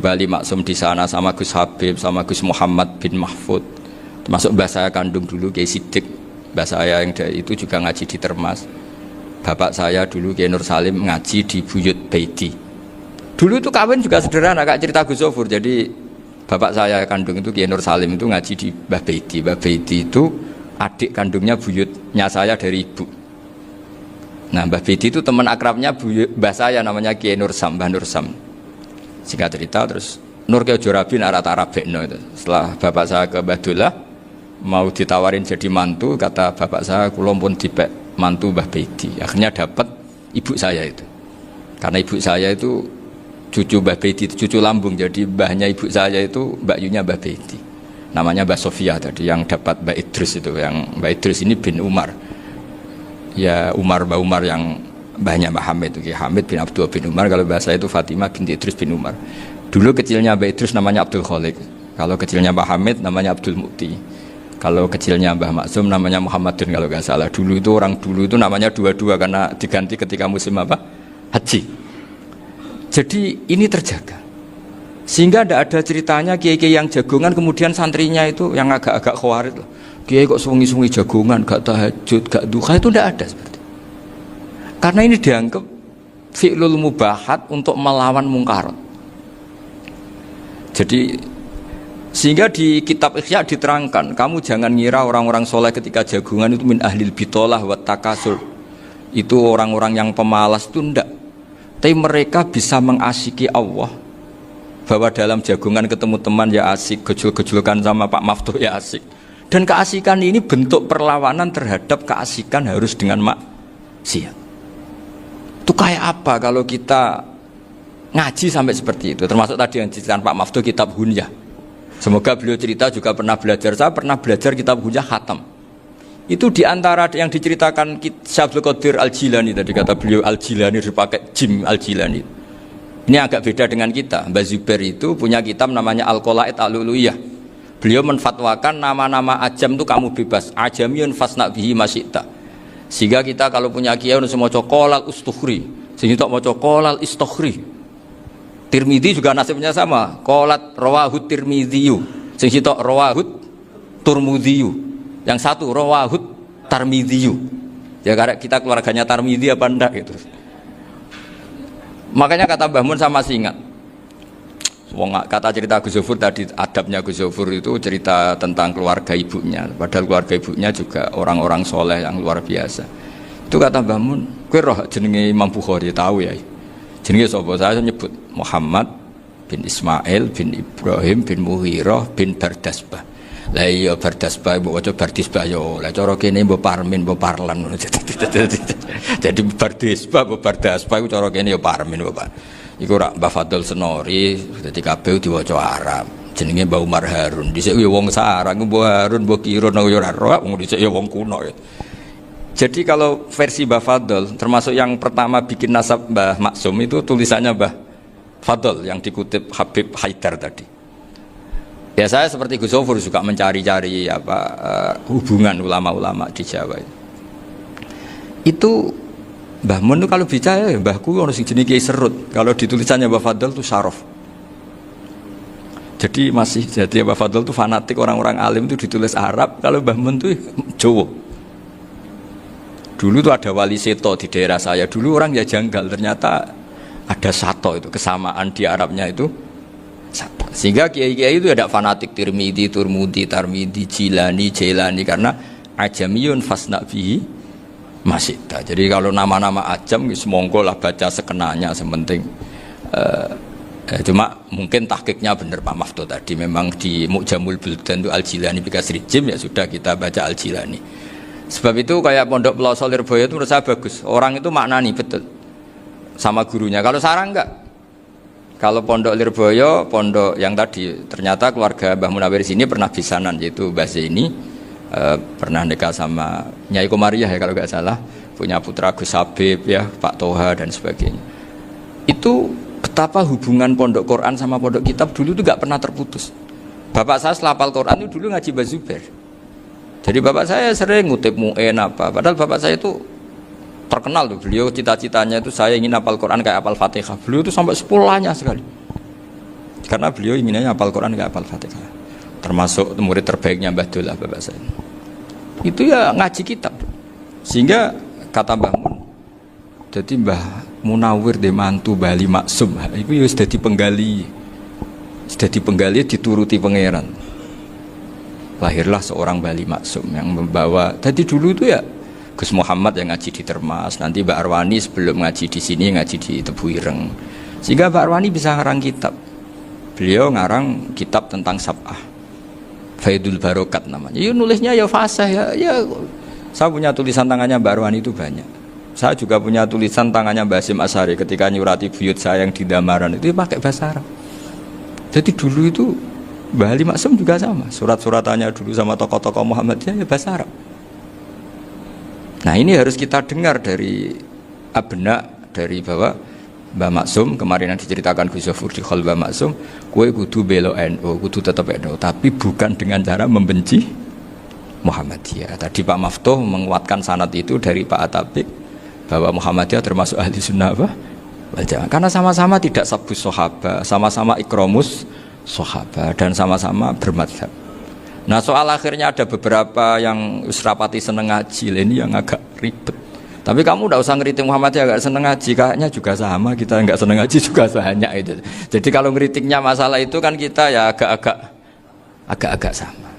Bali Maksum di sana sama Gus Habib, sama Gus Muhammad bin Mahfud, termasuk mbah saya kandung dulu Kiai Sidik, mbah saya yang itu juga ngaji di Termas. Bapak saya dulu Kiai Nur Salim ngaji di Buyut Baiti. Dulu itu kawin juga sederhana, kak cerita Gus Zofur. Jadi bapak saya kandung itu Kiai Nur Salim itu ngaji di Mbah Baiti. Mbah Baiti itu adik kandungnya buyutnya saya dari ibu. Nah, Mbah Baiti itu teman akrabnya mbah saya namanya Kiai Nur Sam, Mbah Nur Sam. Singkat cerita terus Nur Kiai Jorabi narat Arabekno itu. Setelah bapak saya ke Badullah mau ditawarin jadi mantu, kata bapak saya kula pun dipek mantu Mbah Baiti. Akhirnya dapat ibu saya itu. Karena ibu saya itu cucu Mbah Baiti, cucu lambung. Jadi mbahnya ibu saya itu Mbak Yunya Mbah Baiti. Namanya Mbah Sofia tadi yang dapat Mbak Idris itu. Yang Mbak Idris ini bin Umar. Ya Umar, Mbah Umar yang mbahnya Mbah Hamid itu. Hamid bin Abdul bin Umar. Kalau bahasa itu Fatimah binti Idris bin Umar. Dulu kecilnya Mbah Idris namanya Abdul Khalik. Kalau kecilnya Mbah Hamid namanya Abdul Mukti. Kalau kecilnya Mbah Maksum namanya Muhammadun kalau nggak salah. Dulu itu orang dulu itu namanya dua-dua karena diganti ketika musim apa? Haji. Jadi ini terjaga. Sehingga tidak ada ceritanya kiai-kiai yang jagongan kemudian santrinya itu yang agak-agak khawarit. Kiai kok sungi-sungi jagongan, gak tahajud, gak duha, itu tidak ada seperti itu. Karena ini dianggap fi'lul mubahat untuk melawan mungkarat. Jadi sehingga di kitab Ihya diterangkan, kamu jangan ngira orang-orang soleh ketika jagungan itu min ahlil bitolah wa takasur, itu orang-orang yang pemalas, itu enggak. Tapi mereka bisa mengasyiki Allah, bahwa dalam jagungan ketemu teman ya asik, gejul-gejulkan sama Pak Maftuh ya asik. Dan keasikan ini bentuk perlawanan terhadap keasikan harus dengan maksiat. Itu kayak apa kalau kita ngaji sampai seperti itu? Termasuk tadi yang diceritakan Pak Maftuh kitab Hunyah. Semoga beliau cerita juga pernah belajar. Saya pernah belajar kitab Hunyah khatam. Itu diantara yang diceritakan Syekh Abdul Qadir Al-Jilani tadi, kata beliau Al-Jilani dipakai Jim Al-Jilani. Ini agak beda dengan kita. Mbah Zubair itu punya kitab namanya Al-Qolaid Al-Uluyah. Beliau menfatwakan nama-nama ajam itu kamu bebas. Ajamiyun fasna bihi masyita. Sehingga kita kalau punya kiai semua cokolal ustukhri, sehingga mau cokolal istukhri. Tirmidzi juga nasibnya sama. Qolat rawahut Tirmidziyu. Sing sitok rawahut Turmudziyu. Yang satu rawahut Tarmidziyu. Ya karena kita keluarganya Tarmidzi apa enggak gitu. Makanya kata Mbah Mun sama masih ingat. Kata cerita Gus Zofur tadi, adabnya Gus Zofur itu cerita tentang keluarga ibunya. Padahal keluarga ibunya juga orang-orang soleh yang luar biasa. Itu kata Mbah Mun, kowe roh jenenge Imam Bukhari tahu ya. Jenenge sapa? Saya nyebut Muhammad bin Ismail bin Ibrahim bin Mughirah bin Bardasbah. Lah iya Bardasbah mbok waca Bardisbah yo. Lah cara kene mbok Parmin mbok Parlan. Jadi Bardisbah mbok Bardasbah iku cara kene yo Parmin mbok. Iku rak Mbah Fadl Senori dadi kabeh diwaca Arab. Jenenge Mbah Umar Harun. Dhisik yo wong sarang Mbah Harun mbok kira nang yo ora roh, wong dhisik yo wong kuno. Jadi kalau versi Mbah Fadl, termasuk yang pertama bikin nasab Mbah Maksum itu tulisannya Mbah Fadl yang dikutip Habib Haidar tadi. Ya saya seperti Gus Zofur juga mencari-cari hubungan ulama-ulama di Jawa. Itu Mbah Mun itu kalau bicara ya mbahku ono sing jenenge Kiai Serut. Kalau ditulisannya Mbah Fadl itu Syaraf. Jadi Mbah Fadl itu fanatik orang-orang alim itu ditulis Arab, kalau Mbah Mun itu Jawa. Dulu itu ada wali seto di daerah saya. Dulu orang ya janggal, ternyata ada sato itu, kesamaan di Arabnya itu sato. Sehingga kiai-kiai itu ada fanatik Tirmidzi, Turmudi, Tarmidi, Jilani, Jailani karena ajamiyun fasna bihi masyita. Jadi kalau nama-nama ajam semongko lah baca sekenanya, sementing cuma mungkin tahqiqnya benar Pak Maftuh tadi, memang di Mu'jamul Buldan itu Al-Jilani bikasri jim, ya sudah kita baca Al-Jilani. Sebab itu kayak Pondok Pelosok Lirboyo itu menurut saya bagus. Orang itu maknani betul sama gurunya. Kalau sarang enggak. Kalau pondok Lirboyo, pondok yang tadi ternyata keluarga Mbah Munawir sini pernah bisanan, yaitu Mbah Zaini pernah nikah sama Nyai Komariah ya kalau nggak salah, punya putra Gus Habib ya, Pak Toha dan sebagainya. Itu betapa hubungan pondok Quran sama pondok kitab dulu itu nggak pernah terputus. Bapak saya selapal Quran itu dulu ngaji Mbah Zubair. Jadi bapak saya sering ngutip mu'en apa, padahal bapak saya itu terkenal tuh, beliau cita-citanya itu saya ingin hafal Quran kayak hafal Fatihah. Beliau itu sampai sepulahnya sekali. Karena beliau inginnya hafal Quran kayak hafal Fatihah. Termasuk murid terbaiknya Mbah Dullah bapak saya. Itu ya ngaji kitab. Sehingga kata Mbah Mun, jadi Mbah Munawir de mantu Bali Maksum, itu ya sudah dipenggali. Sudah dipenggali dituruti pangeran. Lahirlah seorang Bali Maksum yang membawa. Tadi dulu itu ya Gus Muhammad yang ngaji di Termas, nanti Mbak Arwani sebelum ngaji di sini ngaji di Tebu Ireng. Sehingga Mbak Arwani bisa ngarang kitab. Beliau ngarang kitab tentang Sab'ah. Faidul Barokat namanya. Ya nulisnya ya fasih ya. Saya punya tulisan tangannya Mbak Arwani itu banyak. Saya juga punya tulisan tangannya Mbak Hasyim Asy'ari ketika nyurati buyut saya yang di Damaran itu pakai bahasa Arab. Jadi dulu itu Mbah Ali Maksum juga sama. Surat-suratannya dulu sama tokoh-tokoh Muhammadiyah ya bahasa Arab. Nah ini harus kita dengar dari abna, dari bahwa Mbah Maksum kemarin yang diceritakan Gus Zafur di Khol Mbah Maksum, kue kudu belo NU, kudu tetap NU, tapi bukan dengan cara membenci Muhammadiyah. Tadi Pak Maftuh menguatkan sanad itu dari Pak Atabik bahwa Muhammadiyah termasuk ahli sunnah wal jamaah. Karena sama-sama tidak sabus sahabat, sama-sama ikromus sahabat dan sama-sama bermadhab. Nah soal akhirnya ada beberapa yang usrapati seneng ngaji, ini yang agak ribet. Tapi kamu tidak usah ngeritik Muhammadiyah agak seneng ngaji, kayaknya juga sama, kita nggak seneng ngaji juga banyak itu. Jadi kalau ngeritiknya masalah itu kan kita ya agak-agak sama.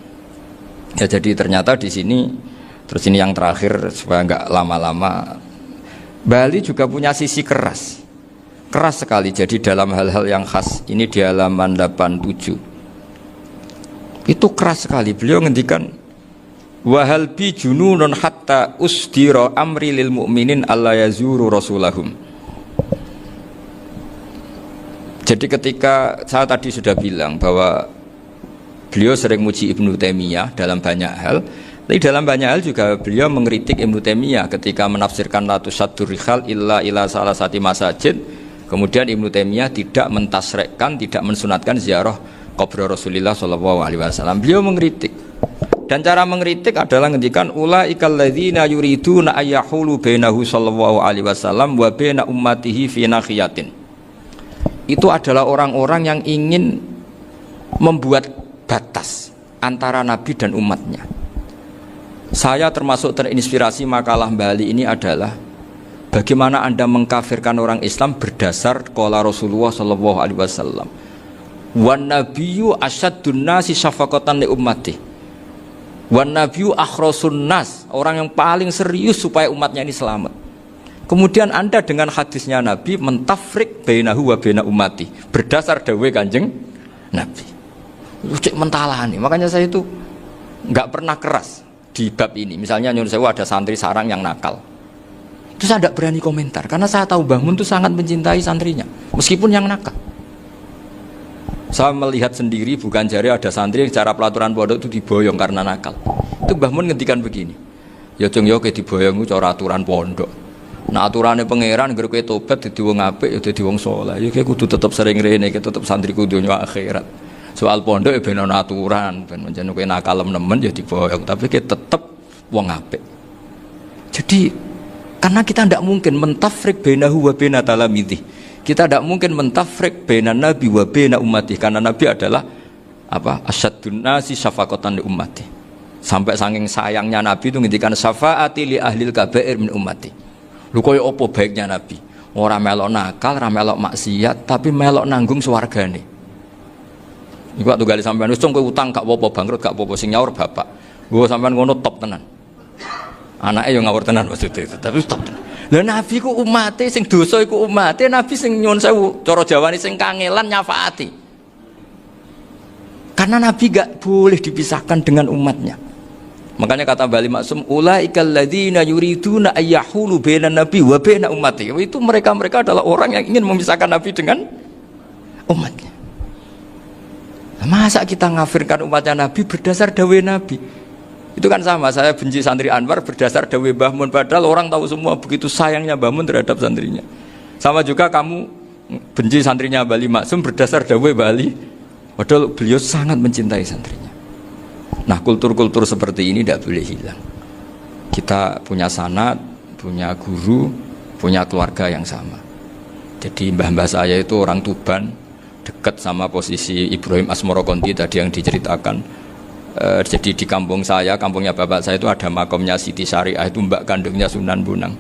Ya jadi ternyata di sini, terus ini yang terakhir supaya nggak lama-lama, Bali juga punya sisi keras sekali. Jadi dalam hal-hal yang khas ini di halaman 87 itu keras sekali. Beliau ngendikan wahal bi jununun hatta usdira amri lil mu'minin alla yazuru rasulahum. Jadi ketika saya tadi sudah bilang bahwa beliau sering muji Ibnu Taimiyah dalam banyak hal, tapi dalam banyak hal juga beliau mengkritik Ibnu Taimiyah ketika menafsirkan la tusaddur rihal illa ila salasati masajid. Kemudian Ibnu Taimiyah tidak mentasrekkan, tidak mensunatkan ziarah kubur Rasulullah sallallahu alaihi wasallam. Beliau mengkritik. Dan cara mengkritik adalah ngendikan ulaikal ladzina yuriduna ayyahulu bainahu sallallahu alaihi wasallam wa baina ummatihi fi nakhiyatin. Itu adalah orang-orang yang ingin membuat batas antara Nabi dan umatnya. Saya termasuk terinspirasi makalah Bali ini adalah bagaimana Anda mengkafirkan orang Islam berdasar qala Rasulullah sallallahu alaihi wasallam. Wan nabiyyu asyaddun nasi syafaqatan li ummati. Wan nabiyyu akhrasun nas, orang yang paling serius supaya umatnya ini selamat. Kemudian Anda dengan hadisnya Nabi mentafrik bainahu wa baina ummati berdasar dawuh Kanjeng Nabi. Lu cek mentalani. Makanya saya itu enggak pernah keras di bab ini. Misalnya nyuruh saya ada santri sarang yang nakal. Itu saya tidak berani komentar karena saya tahu Mbah Mun itu sangat mencintai santrinya meskipun yang nakal. Saya melihat sendiri, bukan jari ada santri yang cara pelaturan pondok itu diboyong karena nakal. Itu Mbah Mun ngendikan begini, ya cung yo ke diboyong itu cara aturan pondok. Nah aturannya pangeran agar kowe tobat dadi wong apik ya dadi wong saleh. Ya kowe kudu tetep sering rene, kowe tetep santri kudu dunya akhirat. Soal pondok ya ben ana aturan, ben menjen kowe nakal nemen ya diboyong, tapi kowe tetep wong apik. Jadi karena kita tidak mungkin mentafrik bainahu wa baina talamidhi. Kita tidak mungkin mentafrik baina nabi wa baina ummati karena nabi adalah apa? Asyaddun nasi syafaqatan li ummati. Sampai saking sayangnya nabi itu ngendikan syafaati li ahlil kabair min ummati. Lho koyo apa baiknya nabi? Ora melok nakal, ora melok maksiat, tapi melok nanggung swargane. Iku waktu gali sampean wis kowe utang gak apa-apa, bangkrut gak apa-apa, sing nyaur bapak. Gua sampean ngono top tenan. Anake yo ngawur tenan maksudnya itu, tapi top tenan. Lah nabi ku umate sing dosa iku umate, nabi sing nyuwun sewu, cara Jawane sing kangelan nyafaati. Karena nabi gak boleh dipisahkan dengan umatnya. Makanya kata Bali Maksum, ulaikal ladzina yuriduna ayyahulu bainan nabi wa baina ummati. Itu mereka adalah orang yang ingin memisahkan nabi dengan umatnya. Masa kita ngafirkan umatnya Nabi berdasar dawuh Nabi? Itu kan sama, saya benci santri Anwar berdasar dawuh Mbah Mun, padahal orang tahu semua begitu sayangnya Mbah Mun terhadap santrinya. Sama juga kamu benci santrinya Bali Maksum berdasar dawuh Bali, padahal beliau sangat mencintai santrinya. Nah, kultur-kultur seperti ini tidak boleh hilang. Kita punya sanad, punya guru, punya keluarga yang sama. Jadi mbah-mbah saya itu orang Tuban, dekat sama posisi Ibrahim Asmoro Konti tadi yang diceritakan. Jadi di kampung saya, kampungnya bapak saya itu ada makomnya Siti Syariah, itu mbak kandungnya Sunan Bonang.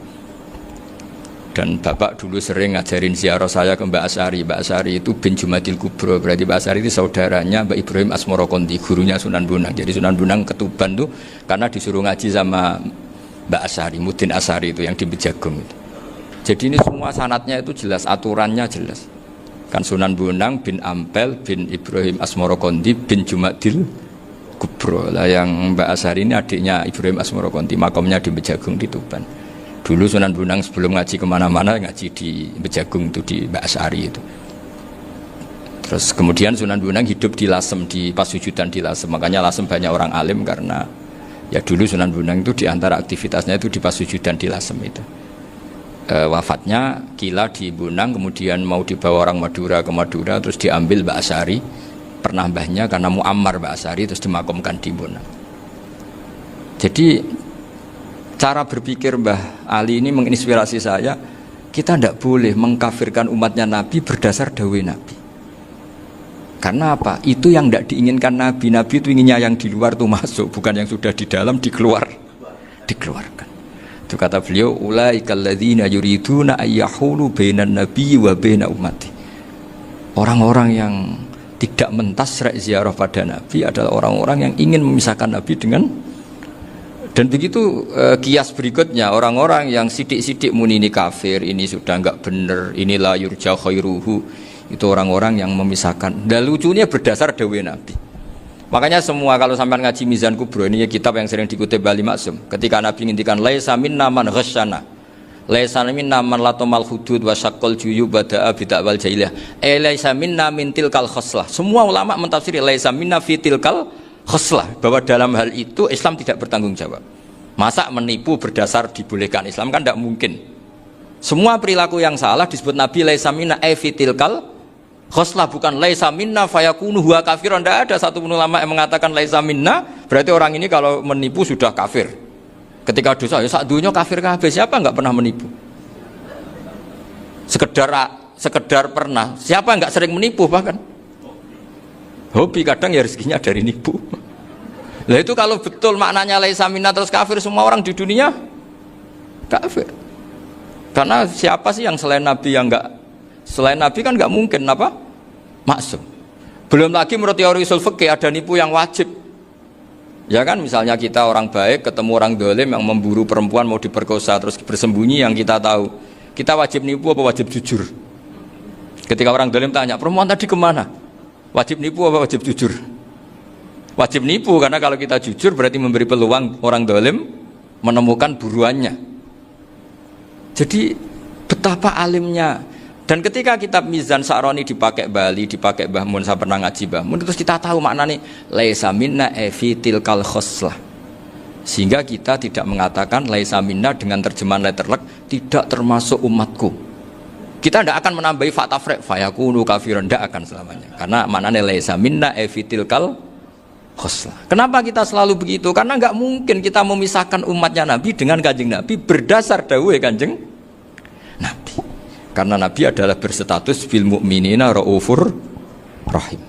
Dan bapak dulu sering ngajarin ziarah saya ke Mbak Asyari. Mbak Asyari itu bin Jumadil Kubro, berarti Mbak Asyari itu saudaranya Mbak Ibrahim Asmoro Konti, gurunya Sunan Bonang. Jadi Sunan Bonang ke Tuban tuh karena disuruh ngaji sama Mbak Asyari, Mudin Asyari itu yang di Bejagung itu. Jadi ini semua sanatnya itu jelas, aturannya jelas. Kan Sunan Bonang bin Ampel bin Ibrahim Asmoro Konti bin Jumadil Kubro. Lah yang Mbak Asyari ini adiknya Ibrahim Asmoro Konti, makamnya di Bejagung di Tuban. Dulu Sunan Bonang sebelum ngaji kemana-mana ngaji di Bejagung itu di Mbak Asyari itu. Terus kemudian Sunan Bonang hidup di Lasem, di Pasujudan di Lasem. Makanya Lasem banyak orang alim karena ya dulu Sunan Bonang itu diantara aktivitasnya itu di Pasujudan di Lasem itu. Wafatnya kila di Bonang, kemudian mau dibawa orang Madura ke Madura, terus diambil Mbak Asyari, pernah mbahnya karena muammar Mbak Asyari, terus dimakamkan di Bonang. Jadi cara berpikir Mbah Ali ini menginspirasi saya. Kita tidak boleh mengkafirkan umatnya Nabi berdasar dawuh Nabi. Karena apa? Itu yang tidak diinginkan Nabi. Nabi itu inginnya yang di luar itu masuk, bukan yang sudah di dalam dikeluarkan. Itu kata beliau, ulaikal ladzina yuriduna ayyahulu bainan nabiyyi wa baina ummati. Orang-orang yang tidak mentasrek ziarah pada Nabi adalah orang-orang yang ingin memisahkan Nabi dengan. Dan begitu kias berikutnya, orang-orang yang sidik-sidik muni ini kafir, ini sudah enggak benar, inilah yurja khairuhu, itu orang-orang yang memisahkan. Dan lucunya berdasar dawuh Nabi. Makanya semua kalau sampai ngaji Mizan Kubro, ini kitab yang sering dikutip Bali Maksum, ketika Nabi ngintikan laisa minna man ghasyana, laisa minna man latamal hudud wa syaqqal juyub bada'a bid'awal jahiliyah, laisa minna min tilkal khoslah. Semua ulama mentafsiri laisa minna fi tilkal khoslah, bahwa dalam hal itu Islam tidak bertanggung jawab. Masa menipu berdasar dibolehkan Islam, kan tidak mungkin. Semua perilaku yang salah disebut Nabi laisa minna fi tilkal khoslah, bukan laisa minna fayakunu huwa kafiran. Tidak ada satu ulama yang mengatakan laisa minna berarti orang ini kalau menipu sudah kafir. Ketika dosa ya sak dunya kafir kabeh. Siapa enggak pernah menipu? Sekedar pernah. Siapa enggak sering menipu bahkan? Hobi kadang ya rezekinya dari nipu. Lah itu kalau betul maknanya laisa minna terus kafir, semua orang di dunia kafir. Karena siapa sih yang selain Nabi yang enggak, selain Nabi kan enggak mungkin apa? Maksum. Belum lagi menurut teori usul fikih ada nipu yang wajib. Ya kan, misalnya kita orang baik ketemu orang dolim yang memburu perempuan mau diperkosa terus bersembunyi yang kita tahu. Kita wajib nipu apa wajib jujur? Ketika orang dolim tanya, perempuan tadi kemana? Wajib nipu apa wajib jujur? Wajib nipu, karena kalau kita jujur berarti memberi peluang orang dolim menemukan buruannya. Jadi betapa alimnya. Dan ketika kitab Mizan Sa'roni dipakai Bali, dipakai Mbah Mun, saya pernah ngaji Mbah Mun, terus kita tahu maknanya laisa minna fi tilkal khoslah. Sehingga kita tidak mengatakan laisa minna dengan terjemahan letterlek tidak termasuk umatku. Kita tidak akan menambahi fakta frek fayakunu kafiran, tidak akan selamanya. Karena maknanya laisa minna fi tilkal khoslah. Kenapa kita selalu begitu? Karena enggak mungkin kita memisahkan umatnya Nabi dengan Kanjeng Nabi berdasar dawuh Kanjeng Nabi. Karena Nabi adalah berstatus bil mu'minina raufur rahim.